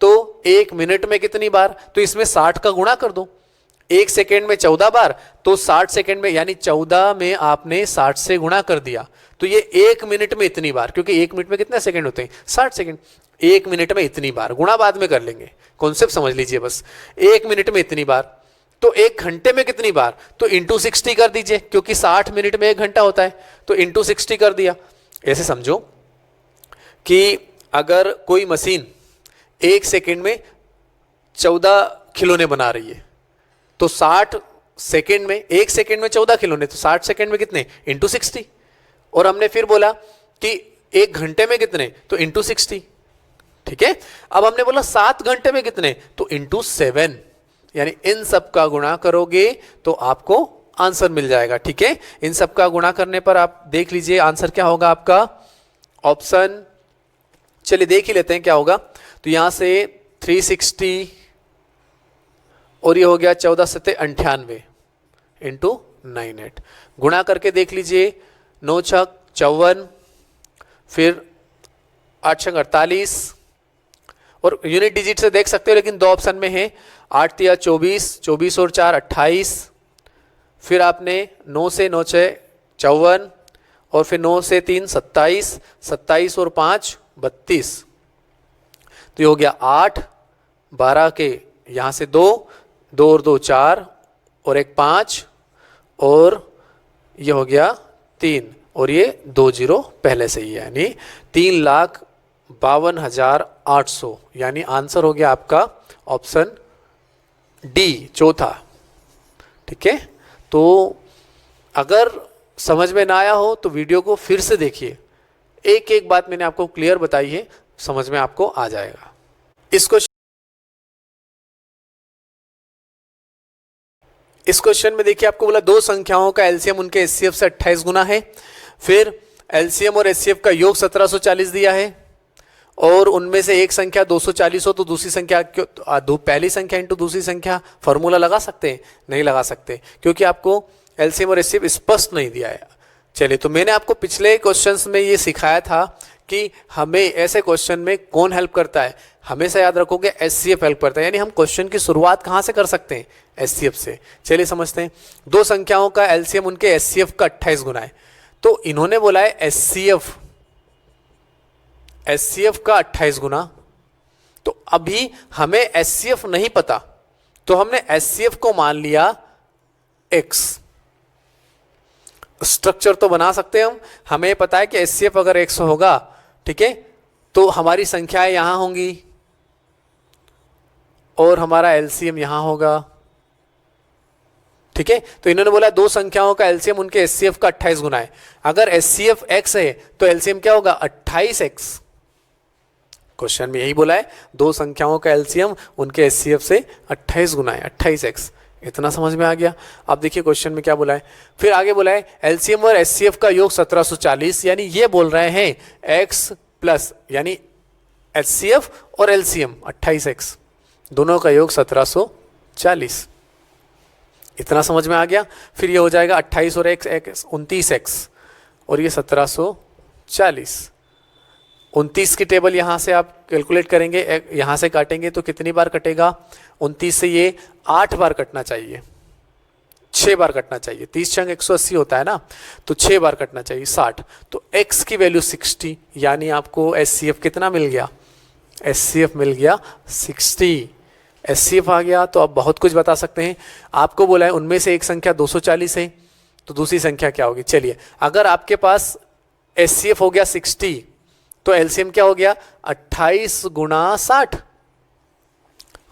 तो 1 मिनट में कितनी बार? तो इसमें 60 का गुणा कर दो। 1 सेकेंड में 14 बार तो 60 सेकेंड में, यानी 14 में आपने 60 से गुणा कर दिया तो ये 1 मिनट में इतनी बार, क्योंकि 1 मिनट में कितने सेकेंड होते हैं? 60 सेकेंड। 1 मिनट में इतनी बार, गुणा बाद में कर लेंगे, कॉन्सेप्ट समझ लीजिए बस। 1 मिनट में इतनी बार, तो 1 घंटे में कितनी बार? तो इंटू 60 कर दीजिए, क्योंकि 60 मिनट में 1 घंटा होता है, तो इंटू 60 कर दिया। ऐसे समझो कि अगर कोई मशीन 1 सेकेंड में 14 खिलौने बना रही है तो 60 सेकेंड में, 1 सेकेंड में 14 खिलौने, तो 60 सेकेंड में कितने? इंटू 60। और हमने फिर बोला कि 1 घंटे में कितने? तो इंटू 60। ठीक है। अब हमने बोला 7 घंटे में कितने? तो इंटू 7। यानी इन सब का गुणा करोगे तो आपको आंसर मिल जाएगा। ठीक है। इन सब का गुणा करने पर आप देख लीजिए आंसर क्या होगा आपका। ऑप्शन, चलिए देख ही लेते हैं क्या होगा। तो यहां से 360 और ये हो गया 14 सत्ते 98 इंटू 98। गुणा करके देख लीजिए, 9 छक 54, फिर 8 छक 48, और यूनिट डिजिट से देख सकते हो लेकिन 2 ऑप्शन में है। 8 तिया 24, 24 और 4 28, फिर आपने 9 से 9 6 54, और फिर 9 से 3 27, 27 और 5 32। तो ये हो गया 8, 12 के यहाँ से 2 और 2 4, और 1 5, और ये हो गया 3, और ये 2 0 पहले से ही है, यानी 3,52,800। यानी आंसर हो गया आपका ऑप्शन डी, चौथा। ठीक है। तो अगर समझ में ना आया हो तो वीडियो को फिर से देखिए, एक एक बात मैंने आपको क्लियर बताई है, समझ में आपको आ जाएगा। इस क्वेश्चन में देखिए आपको बोला 2 संख्याओं का एलसीएम उनके एचसीएफ से 28 गुना है, फिर एलसीएम और एचसीएफ का योग 1740 दिया है, और उनमें से एक संख्या 240 हो तो दूसरी संख्या, पहली संख्या इंटू दूसरी संख्या, फॉर्मूला लगा सकते हैं? नहीं लगा सकते, क्योंकि आपको एलसीएम और एचसीएफ स्पष्ट नहीं दिया है। चलिए, तो मैंने आपको पिछले क्वेश्चंस में ये सिखाया था कि हमें ऐसे क्वेश्चन में कौन हेल्प करता है। हमेशा याद रखोगे एचसीएफ हेल्प करता है, यानी हम क्वेश्चन की शुरुआत कहाँ से कर सकते हैं? एचसीएफ से। चलिए समझते हैं। 2 संख्याओं का एलसीएम उनके एचसीएफ का 28 गुना है, तो इन्होंने बोला है एचसीएफ का 28 गुना। तो अभी हमें एचसीएफ नहीं पता, तो हमने एचसीएफ को मान लिया x। स्ट्रक्चर तो बना सकते हैं हम, हमें पता है कि एचसीएफ अगर x होगा, ठीक है, तो हमारी संख्याएं यहां होंगी और हमारा एलसीएम यहां होगा। ठीक है। तो इन्होंने बोला 2 संख्याओं का एलसीएम उनके एचसीएफ का 28 गुना है। अगर एचसीएफ x है तो एलसीएम क्या होगा? 28x। क्वेश्चन में यही बोला है, 2 संख्याओं का एलसीएम उनके एचसीएफ से 28 गुना है, 28x। इतना समझ में आ गया। अब देखिए क्वेश्चन में क्या बोला है, फिर आगे बोला है एलसीएम और एचसीएफ का योग 1740, यानी ये बोल रहे हैं x प्लस, यानी एचसीएफ और एलसीएम 28x, दोनों का योग 1740। इतना समझ में आ गया। फिर ये हो जाएगा 28 और x 29x, और ये 1740। 29 की टेबल यहाँ से आप कैलकुलेट करेंगे, यहाँ से काटेंगे तो कितनी बार कटेगा? 29 से ये 8 बार कटना चाहिए, 6 बार कटना चाहिए। 30 छंग 180 होता है ना, तो 6 बार कटना चाहिए 60। तो x की वैल्यू 60, यानी आपको SCF कितना मिल गया, SCF मिल गया 60। SCF आ गया तो आप बहुत कुछ बता सकते हैं। आपको बोला है उनमें से एक संख्या 240 है, तो दूसरी संख्या क्या होगी। चलिए, अगर आपके पास SCF हो गया 60 तो LCM क्या हो गया 28 गुणा 60।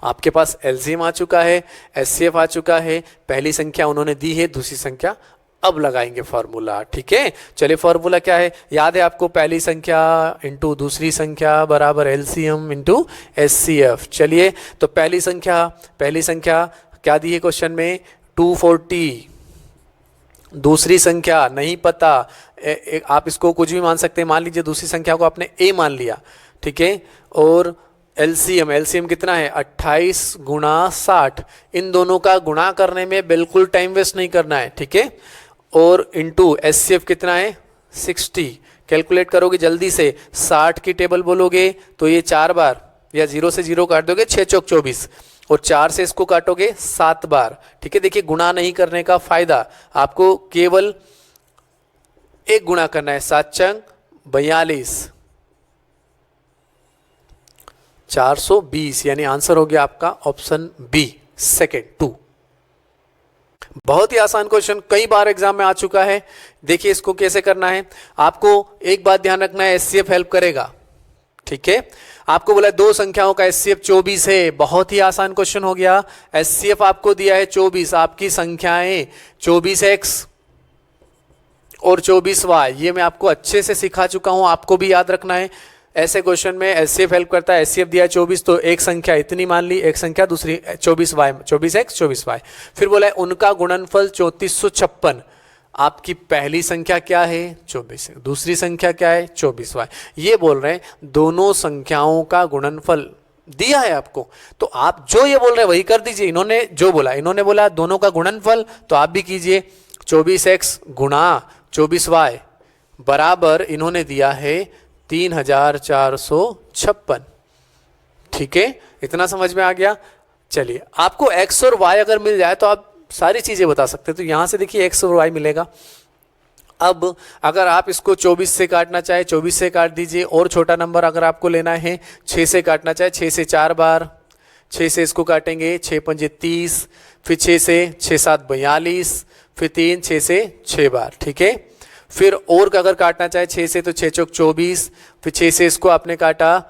आपके पास LCM आ चुका है, SCF आ चुका है, पहली संख्या उन्होंने दी है, दूसरी संख्या अब लगाएंगे फॉर्मूला। ठीक है, चलिए फॉर्मूला क्या है, याद है आपको, पहली संख्या इंटू दूसरी संख्या बराबर LCM इंटू SCF। चलिए, तो पहली संख्या क्या दी है क्वेश्चन में 240, दूसरी संख्या नहीं पता, आप इसको कुछ भी मान सकते हैं, मान लीजिए दूसरी संख्या को आपने A मान लिया, ठीक है, और LCM कितना है 28 गुणा 60। इन दोनों का गुणा करने में बिल्कुल टाइम वेस्ट नहीं करना है, ठीक है, और इंटू SCF कितना है 60। कैलकुलेट करोगे जल्दी से, 60 की टेबल बोलोगे तो ये 4 बार, या 0 से 0 काट दोगे 6 चौक 24, और 4 से इसको काटोगे 7 बार। ठीक है, देखिए गुणा नहीं करने का फायदा, आपको केवल एक गुणा करना है, 7 चंग 42, 420, यानी आंसर हो गया आपका ऑप्शन बी, सेकेंड 2। बहुत ही आसान क्वेश्चन, कई बार एग्जाम में आ चुका है। देखिए इसको कैसे करना है, आपको एक बात ध्यान रखना है, SCF हेल्प करेगा। ठीक है, आपको बोला दो संख्याओं का SCF 24 है, बहुत ही आसान क्वेश्चन हो गया। SCF आपको दिया है 24, आपकी संख्याएं 24x और 24y, ये मैं आपको अच्छे से सिखा चुका हूं, आपको भी याद रखना है। ऐसे क्वेश्चन में SCF हेल्प करता है। SCF दिया है 24, तो एक संख्या इतनी मान ली, एक संख्या दूसरी 24y, 24x 24y। फिर बोला है उनका गुणनफल 3456। आपकी पहली संख्या क्या है 24, दूसरी संख्या क्या है 24y। ये बोल रहे हैं दोनों संख्याओं का गुणनफल दिया है आपको, तो आप जो ये बोल रहे हैं वही कर दीजिए। इन्होंने जो बोला, इन्होंने बोला दोनों का गुणनफल, तो आप भी कीजिए 24x गुणा 24y बराबर इन्होंने दिया है 3456। ठीक है, इतना समझ में आ गया। चलिए, आपको x और y अगर मिल जाए तो आप सारी चीजें बता सकते हैं। तो यहां से देखिए x और y मिलेगा। अब अगर आप इसको 24 से काटना चाहे 24 से काट दीजिए, और छोटा नंबर अगर आपको लेना है 6 से काटना चाहे 6 से 4 बार, 6 से इसको काटेंगे 6 पंजे 30, फिर 6 से 6 7 42, फिर 3 6 से 6 बार। ठीक है, फिर और अगर काटना चाहे 6 से तो 6 चौक 24, फिर 6 से इसको आपने काटा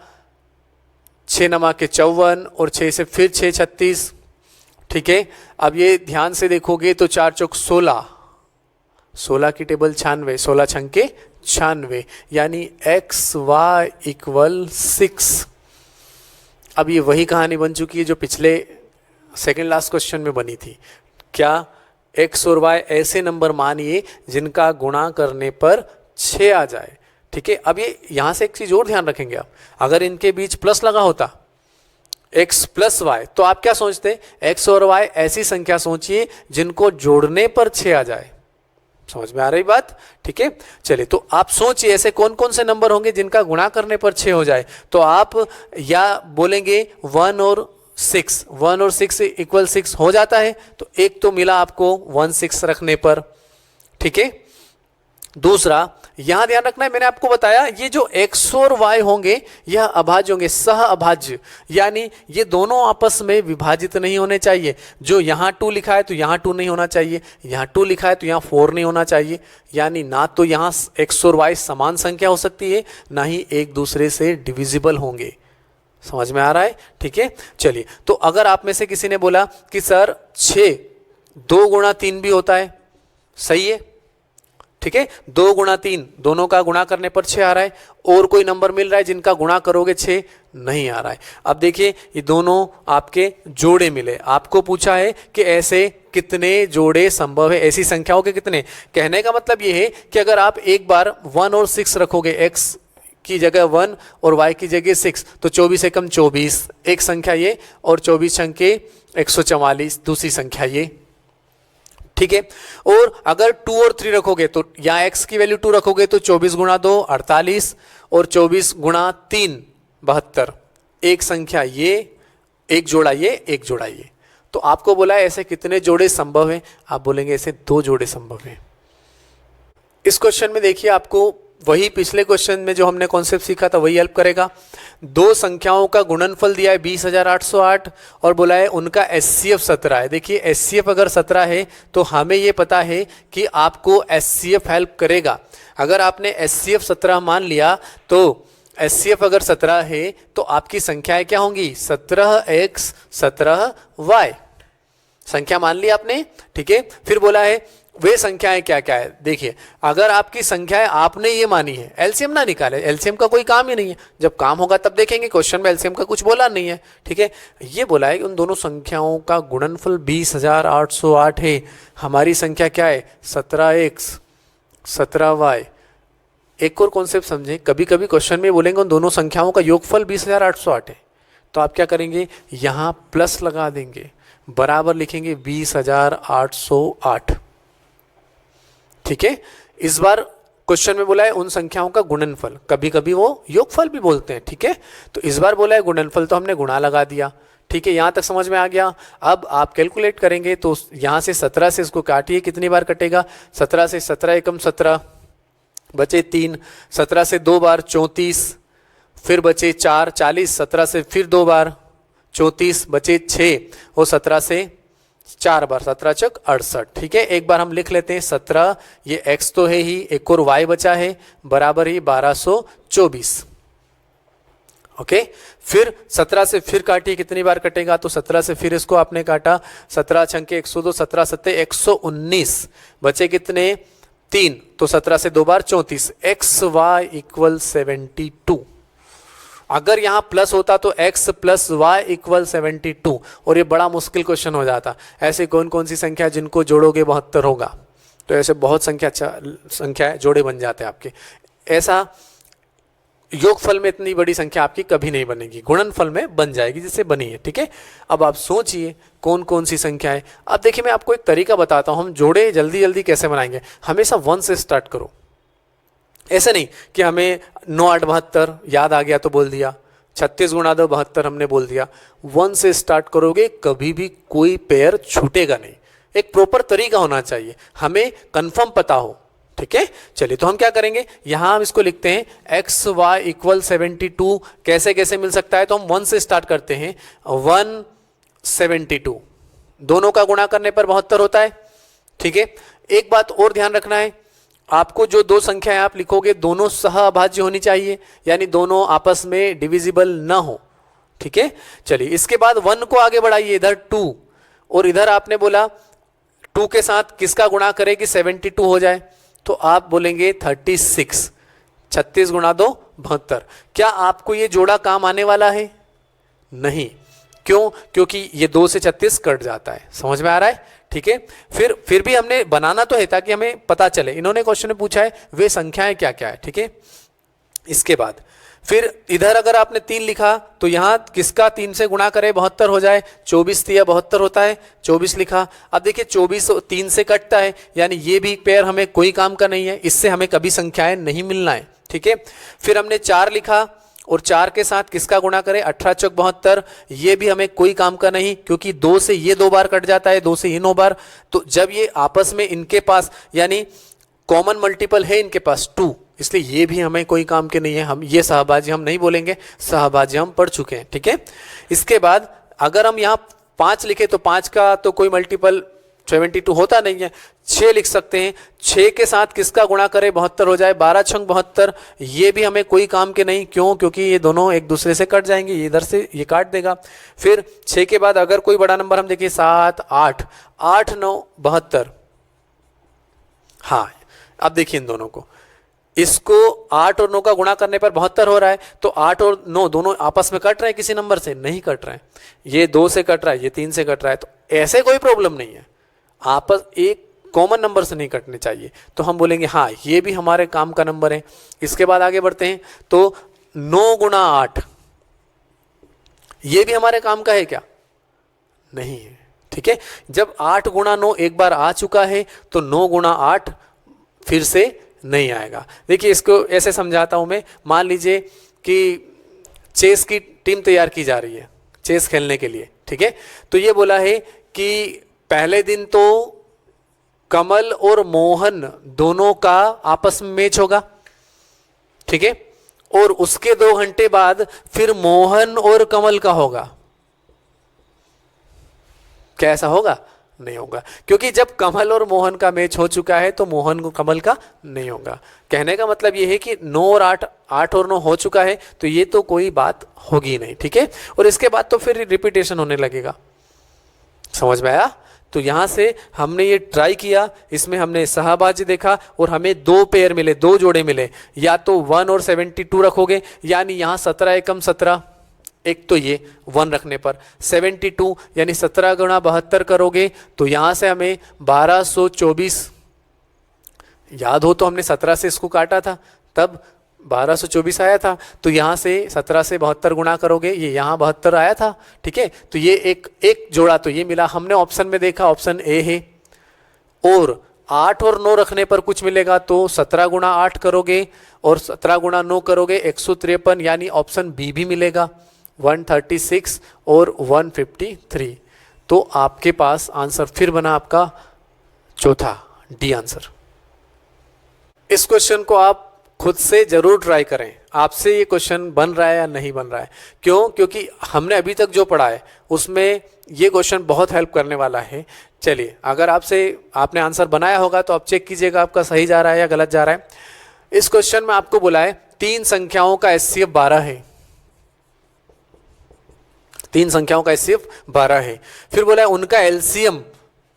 6 नमा के 54, और 6 से फिर 6 36। ठीक है, अब ये ध्यान से देखोगे तो 4 चौक 16, 16 की टेबल 96, 16 छंग के 96, यानी XY = 6। अब ये वही कहानी बन चुकी है जो पिछले सेकेंड लास्ट क्वेश्चन में बनी थी। क्या x और y ऐसे नंबर मानिए जिनका गुणा करने पर 6 आ जाए। ठीक है, अब ये यहां से एक चीज और ध्यान रखेंगे आप, अगर इनके बीच प्लस लगा होता x + y, तो आप क्या सोचते, x और y ऐसी संख्या सोचिए जिनको जोड़ने पर 6 आ जाए। समझ में आ रही बात। ठीक है, चलिए, तो आप सोचिए ऐसे कौन कौन से नंबर होंगे जिनका गुणा करने पर 6 हो जाए। तो आप या बोलेंगे 1 और 6, 1 और 6 = 6 हो जाता है, तो एक तो मिला आपको 1 6 रखने पर। ठीक है, दूसरा यहां ध्यान रखना है, मैंने आपको बताया ये जो x और y होंगे यह अभाज्य होंगे, सह अभाज्य, यानी ये दोनों आपस में विभाजित नहीं होने चाहिए। जो यहां 2 लिखा है तो यहां 2 नहीं होना चाहिए, यहां 2 लिखा है तो यहां 4 नहीं होना चाहिए। यानी ना तो यहां x और y समान संख्या हो सकती है, ना ही एक दूसरे से डिविजिबल होंगे। समझ में आ रहा है। ठीक है, चलिए, तो अगर आप में से किसी ने बोला कि सर 6 2 गुणा 3 भी होता है, सही है। ठीक है, 2 गुणा 3 दोनों का गुणा करने पर 6 आ रहा है, और कोई नंबर मिल रहा है जिनका गुणा करोगे 6 नहीं आ रहा है। अब देखिए ये दोनों आपके जोड़े मिले, आपको पूछा है कि ऐसे कितने जोड़े संभव है, ऐसी संख्याओं के कितने। कहने का मतलब ये है कि अगर आप एक बार 1 और 6 रखोगे, x की जगह 1 और y की जगह 6, तो 24 एकम 24 एक संख्या ये, और 24 छंग के 144 दूसरी संख्या ये। ठीक है, और अगर 2 और 3 रखोगे तो यहाँ x की वैल्यू 2 रखोगे तो 24 गुणा 2 48, और 24 गुणा 3 72, एक संख्या ये, एक जोड़ा ये, एक जोड़ा ये। तो आपको बोला है ऐसे कितने जोड़े संभव हैं, आप बोलेंगे ऐसे 2 जोड़े संभव हैं। इस क्वेश्चन में देखिए आपको वही पिछले क्वेश्चन में जो हमने कॉन्सेप्ट सीखा था वही हेल्प करेगा। 2 संख्याओं का गुणनफल दिया है 20,808 और बोला है उनका HCF 17 है। देखिए HCF अगर 17 है तो हमें ये पता है कि आपको HCF हेल्प करेगा। अगर आपने HCF 17 मान लिया तो HCF अगर 17 है तो आपकी संख्याएं क्या होंगी, 17x 17y संख्या मान ली आपने, ठीक है। फिर बोला है वे संख्याएं क्या क्या है। देखिए अगर आपकी संख्याएं आपने ये मानी है, एलसीएम ना निकाले, एलसीएम का कोई काम ही नहीं है, जब काम होगा तब देखेंगे, क्वेश्चन में एलसीएम का कुछ बोला नहीं है, ठीक है। ये बोला है कि उन दोनों संख्याओं का गुणनफल 20,808 है। हमारी संख्या क्या है, 17x 17y। एक और कॉन्सेप्ट समझें, कभी कभी क्वेश्चन में बोलेंगे उन दोनों संख्याओं का योगफल 20,808 है, तो आप क्या करेंगे, यहाँ प्लस लगा देंगे, बराबर लिखेंगे 20,808, ठीक है। इस बार क्वेश्चन में बोला है उन संख्याओं का गुणनफल, कभी कभी वो योगफल भी बोलते हैं, ठीक है। तो इस बार बोला है गुणनफल, तो हमने गुणा लगा दिया, ठीक है। यहाँ तक समझ में आ गया। अब आप कैलकुलेट करेंगे तो यहाँ से 17 से इसको काटिए, कितनी बार कटेगा, 17 से 17 एकम 17 बचे 3, 17 से 2 बार 34, फिर बचे 4 40, 17 से फिर 2 बार 34 बचे 6 और 17 से 4 बार 17 चौक 68, ठीक है। एक बार हम लिख लेते हैं 17, ये x तो है ही, एक और y बचा है, बराबर ही 1224, ओके। फिर 17 से फिर काटिए, कितनी बार कटेगा, तो 17 से फिर इसको आपने काटा, 17 छंके 102, 17 सत्ते 119, बचे कितने 3, तो 17 से 2 बार 34, xy इक्वल 72। अगर यहाँ प्लस होता तो x प्लस वाई इक्वल 72, और ये बड़ा मुश्किल क्वेश्चन हो जाता। ऐसे कौन कौन सी संख्या जिनको जोड़ोगे 72 होगा, तो ऐसे बहुत संख्या जोड़े बन जाते हैं आपके। ऐसा योगफल में इतनी बड़ी संख्या आपकी कभी नहीं बनेगी, गुणनफल में बन जाएगी जिससे बनी है, ठीक है। अब आप सोचिए कौन कौन सी संख्या है। अब देखिए मैं आपको एक तरीका बताता हूँ, हम जोड़े जल्दी जल्दी कैसे बनाएंगे। हमेशा 1 से स्टार्ट करो, ऐसे नहीं कि हमें 9 8 72 याद आ गया तो बोल दिया, 36 गुणा 2 72 हमने बोल दिया। 1 से स्टार्ट करोगे, कभी भी कोई पेयर छूटेगा नहीं। एक प्रॉपर तरीका होना चाहिए, हमें कंफर्म पता हो, ठीक है। चलिए तो हम क्या करेंगे, यहां हम इसको लिखते हैं एक्स वाई इक्वल 72। कैसे कैसे मिल सकता है, तो हम 1 से स्टार्ट करते हैं, 172 दोनों का गुणा करने पर 72 होता है, ठीक है। एक बात और ध्यान रखना है, आपको जो 2 संख्याएं आप लिखोगे दोनों सहअभाज्य होनी चाहिए, यानी दोनों आपस में डिविजिबल ना हो, ठीक है। चलिए इसके बाद 1 को आगे बढ़ाइए, इधर 2, और इधर आपने बोला 2 के साथ किसका गुणा करें कि 72 हो जाए, तो आप बोलेंगे 36, 36 गुणा 2 72। क्या आपको ये जोड़ा काम आने वाला है, नहीं, क्यों, क्योंकि ये 2 से 36 कट जाता है, समझ में आ रहा है, ठीक है। फिर भी हमने बनाना तो है ताकि हमें पता चले। इन्होंने क्वेश्चन में पूछा है वे संख्याएं क्या क्या है, ठीक है। इसके बाद फिर इधर अगर आपने 3 लिखा तो यहां किसका 3 से गुणा करें 72 हो जाए, 24 3 72 होता है, 24 लिखा। अब देखिए 24 3 से कटता है, यानी ये भी पेयर हमें कोई काम का नहीं है, इससे हमें कभी संख्याएं नहीं मिलना है, ठीक है। फिर हमने 4 लिखा और 4 के साथ किसका गुणा करें, 18 चौक 72, ये भी हमें कोई काम का नहीं, क्योंकि 2 से ये 2 बार कट जाता है, 2 से ये 9 बार। तो जब ये आपस में इनके पास यानी कॉमन मल्टीपल है इनके पास 2, इसलिए ये भी हमें कोई काम के नहीं है, हम ये सहभाज्य हम नहीं बोलेंगे, सहभाज्य हम पढ़ चुके हैं, ठीक है। इसके बाद अगर हम यहाँ 5 लिखे तो 5 का तो कोई मल्टीपल 72 होता नहीं है, 6 लिख सकते हैं, 6 के साथ किसका गुणा करें 72 हो जाए, 12 छंग 72, ये भी हमें कोई काम के नहीं, क्यों, क्योंकि ये दोनों एक दूसरे से कट जाएंगे, ये इधर से ये काट देगा। फिर 6 के बाद अगर कोई बड़ा नंबर हम देखिए 7 8, 8 9 72, हाँ अब देखिए इन दोनों को, इसको 8 और 9 का गुणा करने पर 72 हो रहा है, तो 8 और 9 दोनों आपस में कट रहे हैं, किसी नंबर से नहीं कट रहे हैं, ये 2 से कट रहा है, ये 3 से कट रहा है, तो ऐसे कोई प्रॉब्लम नहीं है, आपस एक कॉमन नंबर से नहीं कटने चाहिए, तो हम बोलेंगे हाँ ये भी हमारे काम का नंबर है। इसके बाद आगे बढ़ते हैं, तो 9 गुणा 8 ये भी हमारे काम का है क्या, नहीं है, ठीक है। जब 8 गुणा 9 एक बार आ चुका है तो 9 गुणा 8 फिर से नहीं आएगा। देखिए इसको ऐसे समझाता हूं मैं, मान लीजिए कि चेस की टीम तैयार की जा रही है चेस खेलने के लिए, ठीक है। तो ये बोला है कि पहले दिन तो कमल और मोहन दोनों का आपस में मैच होगा, ठीक है, और उसके 2 घंटे बाद फिर मोहन और कमल का होगा। क्या ऐसा होगा? नहीं होगा, क्योंकि जब कमल और मोहन का मैच हो चुका है तो मोहन को कमल का नहीं होगा। कहने का मतलब यह है कि 9 और 8, 8 और 9 हो चुका है, तो ये तो कोई बात होगी नहीं, ठीक है। और इसके बाद तो फिर रिपीटेशन होने लगेगा। समझ में आया? तो यहां से हमने ये ट्राई किया, इसमें हमने सहभाज्य देखा और हमें 2 पेयर मिले, 2 जोड़े मिले। या तो 1 और 72 रखोगे, यानी यहां 17 एकम 17, एक तो ये 1 रखने पर 72 यानी 17 गुणा 72 करोगे तो यहां से हमें 1224, याद हो तो हमने 17 से इसको काटा था, तब 1224 आया था। तो यहाँ से 17 से 72 गुणा करोगे, ये यहाँ 72 आया था, ठीक है। तो ये एक जोड़ा तो ये मिला, हमने ऑप्शन में देखा, ऑप्शन ए है। और 8 और 9 रखने पर कुछ मिलेगा, तो 17 गुणा 8 करोगे और 17 गुणा 9 करोगे 153, यानी ऑप्शन बी भी मिलेगा 136 और 153। तो आपके पास आंसर फिर बना आपका चौथा, डी आंसर। इस क्वेश्चन को आप खुद से जरूर ट्राई करें, आपसे ये क्वेश्चन बन रहा है या नहीं बन रहा है। क्यों? क्योंकि हमने अभी तक जो पढ़ा है उसमें ये क्वेश्चन बहुत हेल्प करने वाला है। चलिए, अगर आपने आंसर बनाया होगा तो आप चेक कीजिएगा आपका सही जा रहा है या गलत जा रहा है। इस क्वेश्चन में आपको बोला है 3 संख्याओं का एचसीएफ 12 है, 3 संख्याओं का एचसीएफ 12 है। फिर बोला है उनका एलसीएम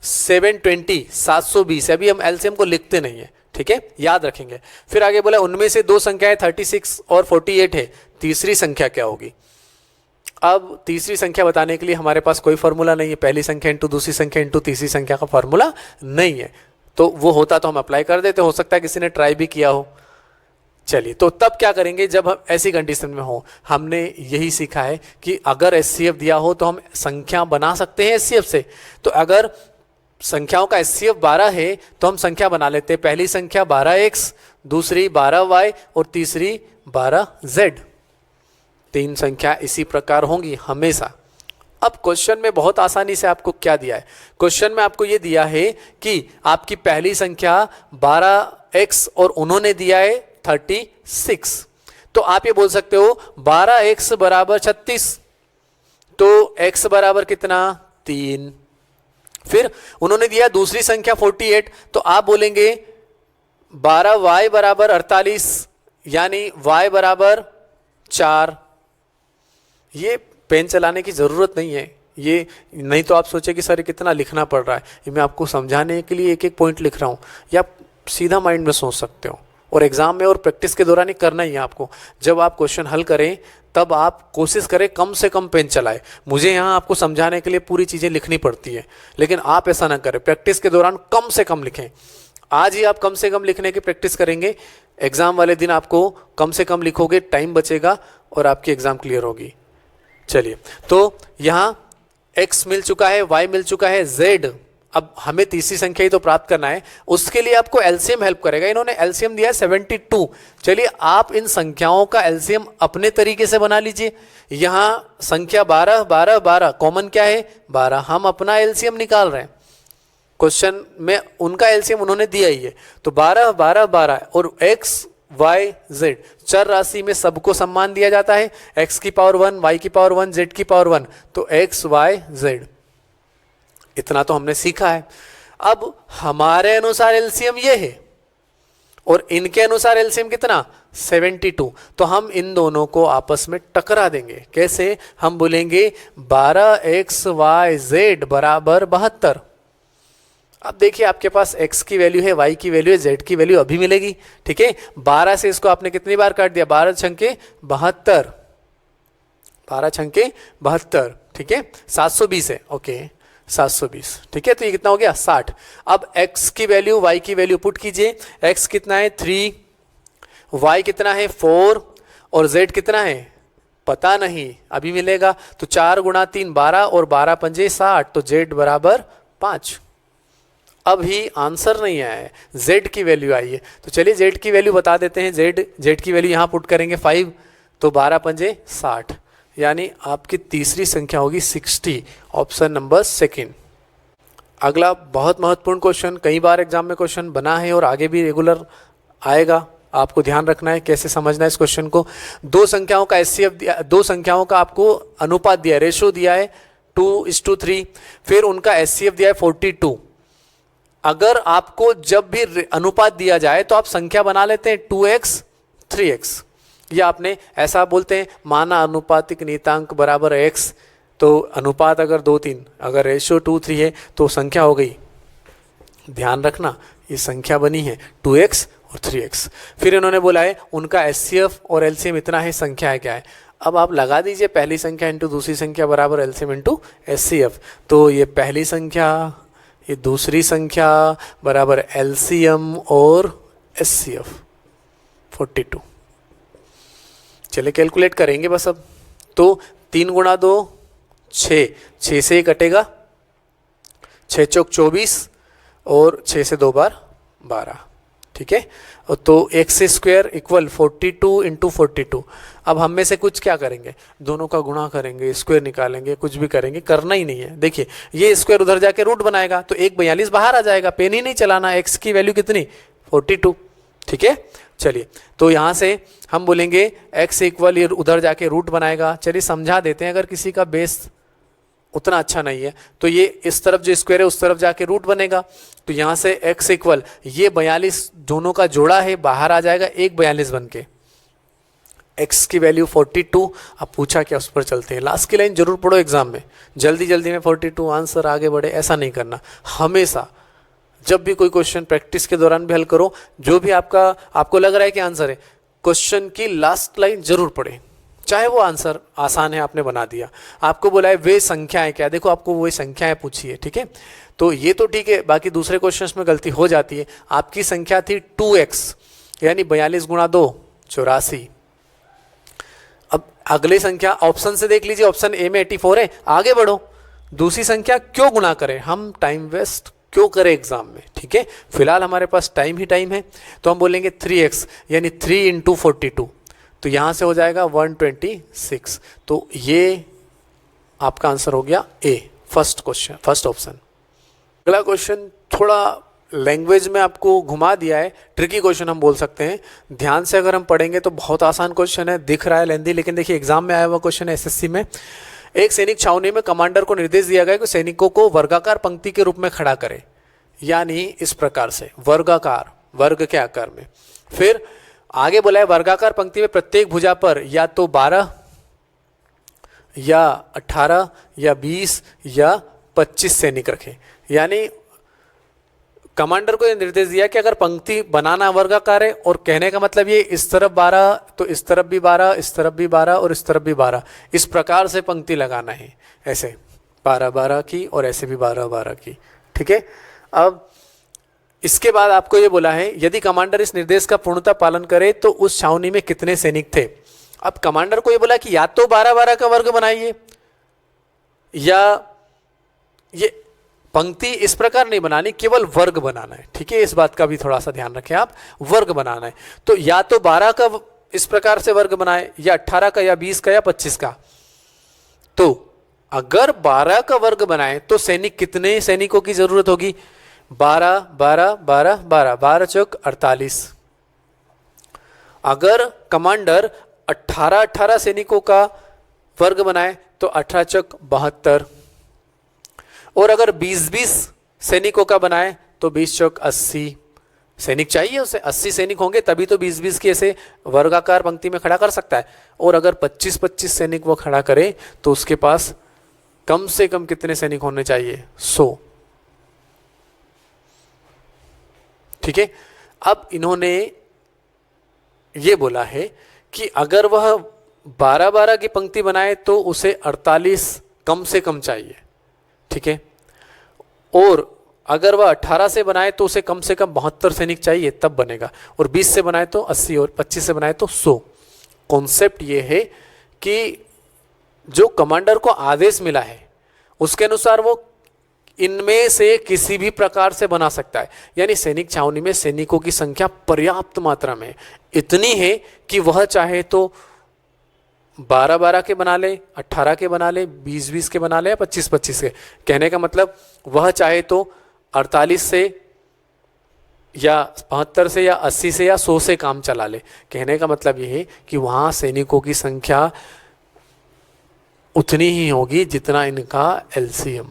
720 है। अभी हम एलसीएम को लिखते नहीं है, ठीक है, याद रखेंगे। फिर आगे बोला उनमें से 2 संख्याएं 36 और 48 है, तीसरी संख्या क्या होगी? अब तीसरी संख्या बताने के लिए हमारे पास कोई फॉर्मूला नहीं है, पहली संख्या इंटू दूसरी संख्या इंटू तीसरी संख्या का फॉर्मूला नहीं है। तो वो होता तो हम अप्लाई कर देते, हो सकता है किसी ने ट्राई भी किया हो। चलिए, तो तब क्या करेंगे जब हम ऐसी कंडीशन में हो? हमने यही सीखा है कि अगर एचसीएफ दिया हो तो हम संख्या बना सकते हैं एचसीएफ से। तो अगर संख्याओं का एचसीएफ 12 है तो हम संख्या बना लेते हैं। पहली संख्या 12x, दूसरी 12y और तीसरी 12z। 3 संख्या इसी प्रकार होंगी हमेशा। अब क्वेश्चन में बहुत आसानी से आपको क्या दिया है? क्वेश्चन में आपको ये दिया है कि आपकी पहली संख्या 12x और उन्होंने दिया है 36। तो आप ये बोल सकते हो 12x बराबर 36, तो x बराबर कितना? 3। फिर उन्होंने दिया दूसरी संख्या 48, तो आप बोलेंगे 12y बराबर 48, यानी y बराबर 4। ये पेन चलाने की ज़रूरत नहीं है, ये नहीं तो आप सोचे कि सर कितना लिखना पड़ रहा है। ये मैं आपको समझाने के लिए एक एक पॉइंट लिख रहा हूँ, या आप सीधा माइंड में सोच सकते हो। और एग्जाम में और प्रैक्टिस के दौरान ही करना ही है आपको। जब आप क्वेश्चन हल करें तब आप कोशिश करें कम से कम पेन चलाएं। मुझे यहाँ आपको समझाने के लिए पूरी चीज़ें लिखनी पड़ती है, लेकिन आप ऐसा ना करें। प्रैक्टिस के दौरान कम से कम लिखें। आज ही आप कम से कम लिखने की प्रैक्टिस करेंगे, एग्जाम वाले दिन आपको कम से कम लिखोगे, टाइम बचेगा और आपकी एग्जाम क्लियर होगी। चलिए, तो यहाँ x मिल चुका है, y मिल चुका है, z। अब हमें तीसरी संख्या ही तो प्राप्त करना है, उसके लिए आपको एलसीएम हेल्प करेगा। इन्होंने एलसीएम दिया है 72। चलिए, आप इन संख्याओं का एलसीएम अपने तरीके से बना लीजिए। यहाँ संख्या 12 12 12 कॉमन क्या है? 12। हम अपना एलसीएम निकाल रहे हैं, क्वेश्चन में उनका एलसीएम उन्होंने दिया ही है। तो 12 12 12 और x y z चर राशि में सबको सम्मान दिया जाता है, x की पावर 1, y की पावर 1, z की पावर 1, तो x y z। इतना तो हमने सीखा है। अब हमारे अनुसार एलसीएम ये है और इनके अनुसार एलसीएम कितना? 72। तो हम इन दोनों को आपस में टकरा देंगे। कैसे? हम बोलेंगे 12xyz बराबर 72। अब देखिए, आपके पास x की वैल्यू है, y की वैल्यू है, z की वैल्यू अभी मिलेगी, ठीक है। 12 से इसको आपने कितनी बार काट दिया? 12 छंके 72, 12 छंके 72, ठीक है। 720 है, ओके, 720, ठीक है। तो ये कितना हो गया? 60। अब x की वैल्यू, y की वैल्यू पुट कीजिए। x कितना है? 3, y कितना है? 4 और z कितना है? पता नहीं, अभी मिलेगा। तो 4 गुणा 3 12 और 12 पंजे 60, तो z बराबर 5। अभी आंसर नहीं आया है, z की वैल्यू आई है। तो चलिए z की वैल्यू बता देते हैं। z की वैल्यू यहाँ पुट करेंगे 5, तो 12 पंजे 60, यानी आपकी तीसरी संख्या होगी 60, ऑप्शन नंबर 2। अगला बहुत महत्वपूर्ण क्वेश्चन, कई बार एग्जाम में क्वेश्चन बना है और आगे भी रेगुलर आएगा, आपको ध्यान रखना है कैसे समझना है इस क्वेश्चन को। दो संख्याओं का एचसीएफ दिया, दो संख्याओं का आपको अनुपात दिया है, रेशो दिया है 2:3, फिर उनका एचसीएफ दिया है 42। अगर आपको जब भी अनुपात दिया जाए तो आप संख्या बना लेते हैं 2x 3x, या आपने ऐसा बोलते हैं माना अनुपातिक नियतांक बराबर x, तो अनुपात अगर 2:3, अगर रेशियो 2:3 है तो संख्या हो गई। ध्यान रखना ये संख्या बनी है 2x और 3x। फिर इन्होंने बोला है उनका एचसीएफ और एलसीएम इतना है, संख्या है क्या है। अब आप लगा दीजिए पहली संख्या इंटू दूसरी संख्या बराबर एलसीएम इंटू एचसीएफ, तो ये पहली संख्या ये दूसरी संख्या बराबर एलसीएम और एचसीएफ 42। चलिए कैलकुलेट करेंगे बस अब। तो 3 गुणा 2 6, 6 से ही कटेगा, 6 चौक 24 और 6 से 2 बार 12, ठीक है। तो एक्स स्क्वायर इक्वल 42 इंटू 42। अब हम में से कुछ क्या करेंगे, दोनों का गुणा करेंगे, स्क्वायर निकालेंगे, कुछ भी करेंगे, करना ही नहीं है। देखिए ये स्क्वायर उधर जाके रूट बनाएगा तो 1/42 बाहर आ जाएगा, पेन ही नहीं चलाना। एक्स की वैल्यू कितनी 42, ठीक है। चलिए तो यहाँ से हम बोलेंगे x इक्वल, ये उधर जाके रूट बनाएगा। चलिए समझा देते हैं, अगर किसी का बेस उतना अच्छा नहीं है तो ये इस तरफ जो स्क्वायर है उस तरफ जाके रूट बनेगा। तो यहाँ से x इक्वल ये 42 दोनों का जोड़ा है, बाहर आ जाएगा 1/42 बन के। x की वैल्यू 42। अब पूछा क्या, उस पर चलते हैं। लास्ट की लाइन जरूर पढ़ो एग्जाम में, जल्दी जल्दी में 42 आंसर आगे बढ़े, ऐसा नहीं करना। हमेशा जब भी कोई क्वेश्चन प्रैक्टिस के दौरान भी हल करो, जो भी आपको लग रहा है कि आंसर है, क्वेश्चन की लास्ट लाइन जरूर पढ़े, चाहे वो आंसर आसान है आपने बना दिया। आपको बोला है वे संख्याएं क्या, देखो आपको वही संख्याएं पूछी है, ठीक है। तो ये तो ठीक है, बाकी दूसरे क्वेश्चंस में गलती हो जाती है। आपकी संख्या थी 2x यानी 42 गुणा 2 84। अब अगली संख्या ऑप्शन से देख लीजिए, ऑप्शन ए में 84 है, आगे बढ़ो। दूसरी संख्या क्यों गुणा करें, हम टाइम वेस्ट क्यों करें एग्जाम में, ठीक है। फिलहाल हमारे पास टाइम ही टाइम है, तो हम बोलेंगे 3x यानी 3 इंटू 42, तो यहां से हो जाएगा 126। तो ये आपका आंसर हो गया ए, फर्स्ट क्वेश्चन, फर्स्ट ऑप्शन। अगला क्वेश्चन थोड़ा लैंग्वेज में आपको घुमा दिया है, ट्रिकी क्वेश्चन हम बोल सकते हैं। ध्यान से अगर हम पढ़ेंगे तो बहुत आसान क्वेश्चन है, दिख रहा है लेंदी, लेकिन देखिए एग्जाम में आया हुआ क्वेश्चन है एसएससी में। एक सैनिक छावनी में कमांडर को निर्देश दिया गया कि सैनिकों को वर्गाकार पंक्ति के रूप में खड़ा करे, यानी इस प्रकार से वर्गाकार, वर्ग के आकार में। फिर आगे बोला है वर्गाकार पंक्ति में प्रत्येक भुजा पर या तो 12 या 18 या 20 या 25 सैनिक रखे। यानी कमांडर को यह निर्देश दिया कि अगर पंक्ति बनाना वर्गाकार है, और कहने का मतलब ये इस तरफ 12 तो इस तरफ भी 12, इस तरफ भी 12 और इस तरफ भी 12, इस प्रकार से पंक्ति लगाना है, ऐसे 12-12 की और ऐसे भी 12-12 की, ठीक है। अब इसके बाद आपको ये बोला है यदि कमांडर इस निर्देश का पूर्णतः पालन करे तो उस छावनी में कितने सैनिक थे। अब कमांडर को ये बोला कि या तो 12-12 का वर्ग बनाइए, या ये पंक्ति इस प्रकार नहीं बनानी, केवल वर्ग बनाना है, ठीक है। इस बात का भी थोड़ा सा ध्यान रखें आप, वर्ग बनाना है। तो या तो 12 का इस प्रकार से वर्ग बनाए, या 18 का, या 20 का, या 25 का। तो अगर 12 का वर्ग बनाए तो सैनिक कितने सैनिकों की जरूरत होगी, 12 12 12 12 12 चौक 48। अगर कमांडर 18 सैनिकों का वर्ग बनाए तो 18 चौक 72, और अगर 20 सैनिकों का बनाए तो 20 चौक 80 सैनिक चाहिए उसे। 80 सैनिक होंगे तभी तो 20 की ऐसे वर्गाकार पंक्ति में खड़ा कर सकता है। और अगर 25 सैनिक वो खड़ा करे तो उसके पास कम से कम कितने सैनिक होने चाहिए, 100, ठीक है। अब इन्होंने ये बोला है कि अगर वह 12-12 की पंक्ति बनाए तो उसे 48 कम से कम चाहिए, ठीक है। और अगर वह 18 से बनाए तो उसे कम से कम 72 सैनिक चाहिए, तब बनेगा। और 20 से बनाए तो 80 और 25 से बनाए तो 100। कॉन्सेप्ट ये है कि जो कमांडर को आदेश मिला है उसके अनुसार वो इनमें से किसी भी प्रकार से बना सकता है। यानी सैनिक छावनी में सैनिकों की संख्या पर्याप्त मात्रा में इतनी है कि वह चाहे तो 12-12 के बना ले, 18 के बना ले, 20-20 के बना ले या 25-25 के। कहने का मतलब वह चाहे तो 48 से या 72 से या 80 से या 100 से काम चला ले। कहने का मतलब ये है कि वहाँ सैनिकों की संख्या उतनी ही होगी जितना इनका एलसीएम,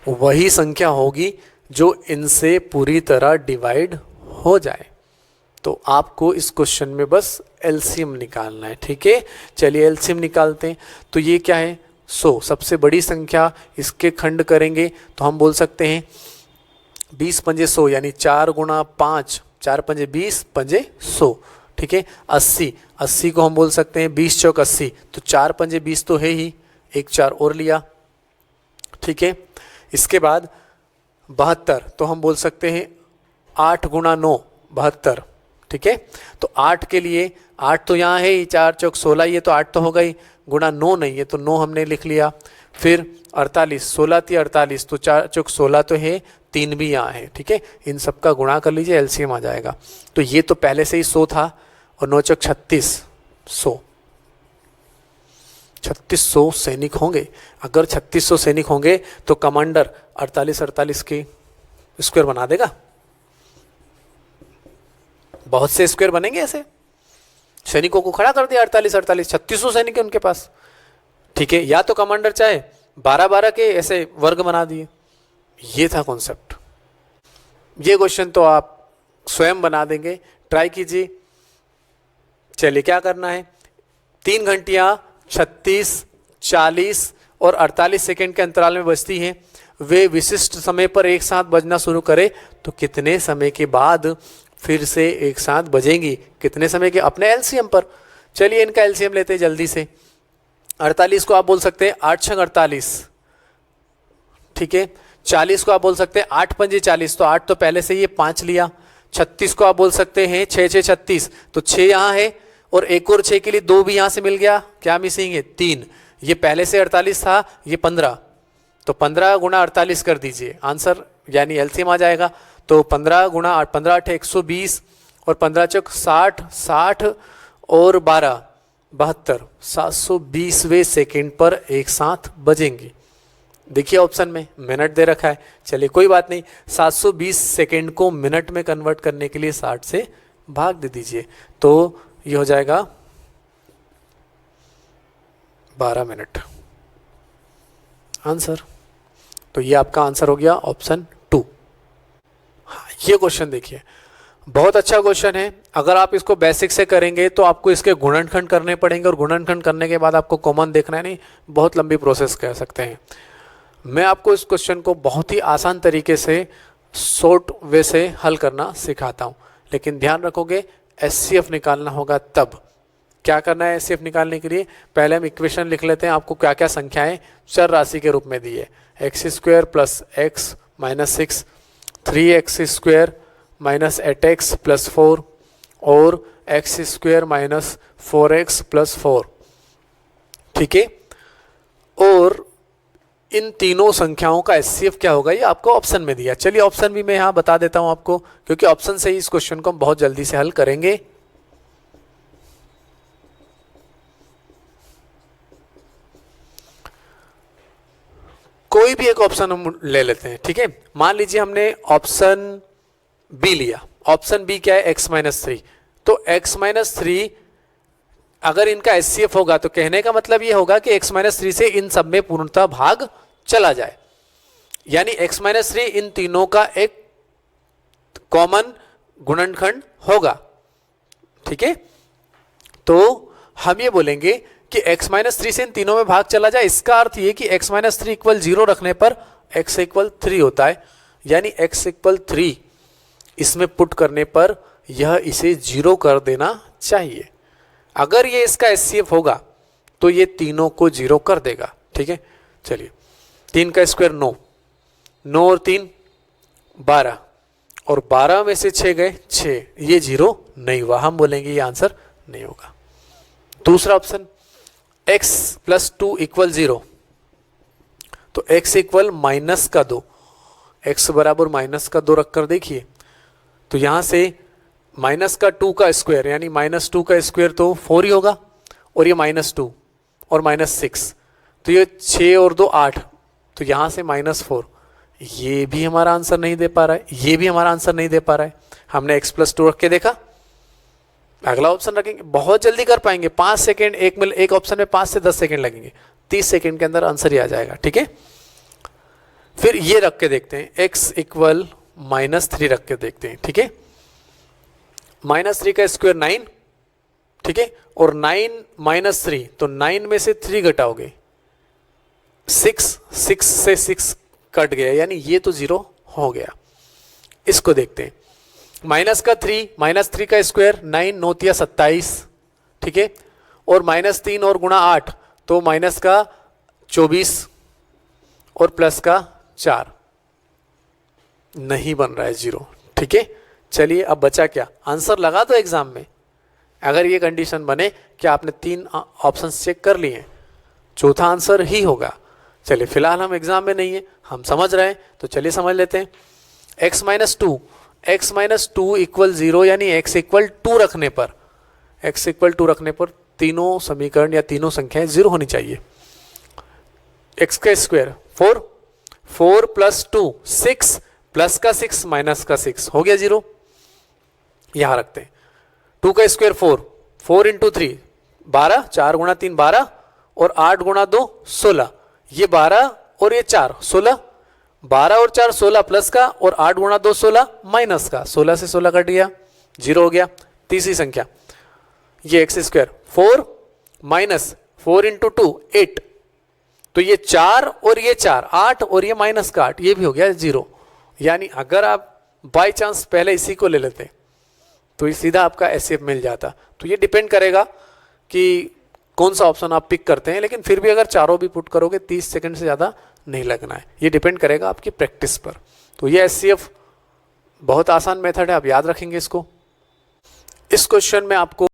वही संख्या होगी जो इनसे पूरी तरह डिवाइड हो जाए। तो आपको इस क्वेश्चन में बस एलसीएम निकालना है, ठीक है। चलिए एलसीएम निकालते हैं। तो ये क्या है, 100 सबसे बड़ी संख्या, इसके खंड करेंगे तो हम बोल सकते हैं 20 पंजे 100 यानी 4 गुणा 5, 4 पंजे 20 पंजे 100, ठीक है। 80 को हम बोल सकते हैं 20 चौक 80, तो 4 पंजे 20 तो है ही, एक 4 और लिया, ठीक है। इसके बाद 72 तो हम बोल सकते हैं 8 गुणा 9 72, ठीक है। तो 8 के लिए 8 तो यहाँ है ही, 4 चौक 16, ये तो 8 तो होगा ही, गुणा 9 नहीं है तो 9 हमने लिख लिया। फिर 48, 16 थी 48, तो 4 चौक 16 तो है, 3 भी यहाँ है, ठीक है। इन सब का गुणा कर लीजिए, एलसीएम आ जाएगा। तो ये तो पहले से ही 100 था, और 9 चौक 36, 100, 3600 सैनिक होंगे। अगर 3600 सैनिक होंगे तो कमांडर 48 के स्क्वायर बना देगा। बहुत से स्क्वायर बनेंगे ऐसे, सैनिकों को खड़ा कर दिया 48 3600 सैनिक है उनके पास, ठीक है। या तो कमांडर चाहे 12-12 के ऐसे वर्ग बना दिए। ये था कॉन्सेप्ट। ये क्वेश्चन तो आप स्वयं बना देंगे, ट्राई कीजिए। चलिए क्या करना है, 3 घंटियां 36, 40 और 48 सेकेंड के अंतराल में बजती हैं। वे विशिष्ट समय पर एक साथ बजना शुरू करें तो कितने समय के बाद फिर से एक साथ बजेंगी, कितने समय के, अपने एलसीएम पर। चलिए इनका एलसीएम लेते हैं जल्दी से। 48 को आप बोल सकते हैं 8 छंग 48, ठीक है। 40 को आप बोल सकते हैं 8 पंजे 40, तो 8 तो पहले से ये 5 लिया। 36 को आप बोल सकते हैं 6 6 36, तो 6 यहाँ है और एक और 6 के लिए 2 भी यहाँ से मिल गया, क्या मिसिंग है 3। ये पहले से 48 था, ये 15, तो 15 गुणा 48 कर दीजिए, आंसर यानी एलसीएम आ जाएगा। तो 15 गुणा 15 8 120 और 15 चौक 60, 60 और 12 72, 720वें सेकेंड पर एक साथ बजेंगी। देखिए ऑप्शन में मिनट दे रखा है, चलिए कोई बात नहीं, 720 सेकेंड को मिनट में कन्वर्ट करने के लिए 60 से भाग दे दीजिए, तो ये हो जाएगा 12 मिनट आंसर। तो ये आपका आंसर हो गया ऑप्शन 2। हाँ, ये क्वेश्चन देखिए, बहुत अच्छा क्वेश्चन है। अगर आप इसको बेसिक से करेंगे तो आपको इसके गुणनखंड करने पड़ेंगे, और गुणनखंड करने के बाद आपको कॉमन देखना है, नहीं बहुत लंबी प्रोसेस कह सकते हैं। मैं आपको इस क्वेश्चन को बहुत ही आसान तरीके से शॉर्ट वे से हल करना सिखाता हूँ, लेकिन ध्यान रखोगे एचसीएफ निकालना होगा। तब क्या करना है एचसीएफ निकालने के लिए, पहले हम इक्वेशन लिख लेते हैं। आपको क्या क्या संख्याएं चर राशि के रूप में दी है, x square plus x minus 6, 3x square minus 8x plus 4 और x square minus 4x plus 4, ठीक है। और इन तीनों संख्याओं का एचसीएफ क्या होगा ये आपको ऑप्शन में दिया। चलिए ऑप्शन भी मैं यहाँ बता देता हूँ आपको, क्योंकि ऑप्शन से ही इस क्वेश्चन को हम बहुत जल्दी से हल करेंगे। कोई भी एक ऑप्शन हम ले लेते हैं, ठीक है। मान लीजिए हमने ऑप्शन बी लिया। ऑप्शन बी क्या है, x माइनस 3। तो x माइनस 3 अगर इनका एचसीएफ होगा तो कहने का मतलब ये होगा कि x माइनस 3 से इन सब में पूर्णतः भाग चला जाए, यानी x माइनस 3 इन तीनों का एक कॉमन गुणनखंड होगा, ठीक है। तो हम ये बोलेंगे कि x माइनस 3 से इन तीनों में भाग चला जाए। इसका अर्थ ये कि x माइनस 3 इक्वल 0 रखने पर x इक्वल 3 होता है, यानी x इक्वल 3 इसमें पुट करने पर यह इसे 0 कर देना चाहिए। अगर ये इसका एचसीएफ होगा तो ये तीनों को 0 कर देगा, ठीक है। चलिए 3 का स्क्वायर 9, 9 और 3 12, और 12 में से 6 गए 6, ये 0 नहीं हुआ, हम बोलेंगे ये आंसर नहीं होगा। दूसरा ऑप्शन x प्लस 2 इक्वल 0, तो x इक्वल माइनस का 2, x बराबर माइनस का 2 रखकर देखिए, तो यहां से माइनस का 2 का स्क्वायर यानी माइनस 2 का स्क्वायर तो 4 ही होगा, और ये -2 और -6, तो ये 6 और 2 8, तो यहाँ से -4, ये भी हमारा आंसर नहीं दे पा रहा है, ये भी हमारा आंसर नहीं दे पा रहा है। हमने x+2 रख के देखा, अगला ऑप्शन रखेंगे, बहुत जल्दी कर पाएंगे, 5 सेकेंड, एक ऑप्शन में 5 से 10 सेकेंड लगेंगे, 30 सेकेंड के अंदर आंसर ही आ जाएगा। ठीक है, फिर ये रख के देखते हैं, x = -3 रख के देखते हैं। ठीक है, -3 का स्क्वायर 9, ठीक है, और 9 - 3, तो 9 में से 3 घटाओगे 6, 6 से 6 कट गया, यानी ये तो 0 हो गया। इसको देखते हैं, -3 का स्क्वायर 9 9 × 27, ठीक है, और -3 और गुणा 8, तो माइनस का 24 और प्लस का 4, नहीं बन रहा है 0। ठीक है, चलिए अब बचा क्या, आंसर लगा दो एग्जाम में। अगर ये कंडीशन बने कि आपने 3 ऑप्शंस चेक कर लिए हैं, चौथा आंसर ही होगा। चलिए फिलहाल हम एग्जाम में नहीं है, हम समझ रहे हैं, तो चलिए समझ लेते हैं। x - 2 = 0, यानी x = 2 रखने पर, x = 2 रखने पर तीनों समीकरण या तीनों संख्याएं 0 होनी चाहिए। x का स्क्वायर 4, 4 + 2 6, प्लस का 6 माइनस का 6 हो गया 0, यहां रखते हैं। 2 का स्क्वायर 4, 4 × 3 12, 4 × 3 12, और 8 × 2 16, ये 12 और ये 4 16, 12 और 4 16 प्लस का, और 8 × 2 16 माइनस का, 16 से 16 कट गया, 0 हो गया। तीसरी संख्या ये x² 4 - 4 × 2 8, तो ये 4 और ये 4 8, और ये माइनस का 8, ये भी हो गया 0। यानी अगर आप बाय चांस पहले इसी को ले लेते तो ये सीधा आपका एचसीएफ मिल जाता। तो ये डिपेंड करेगा कि कौन सा ऑप्शन आप पिक करते हैं, लेकिन फिर भी अगर चारों भी पुट करोगे 30 सेकंड से ज़्यादा नहीं लगना है। ये डिपेंड करेगा आपकी प्रैक्टिस पर। तो ये एचसीएफ बहुत आसान मेथड है, आप याद रखेंगे इसको। इस क्वेश्चन में आपको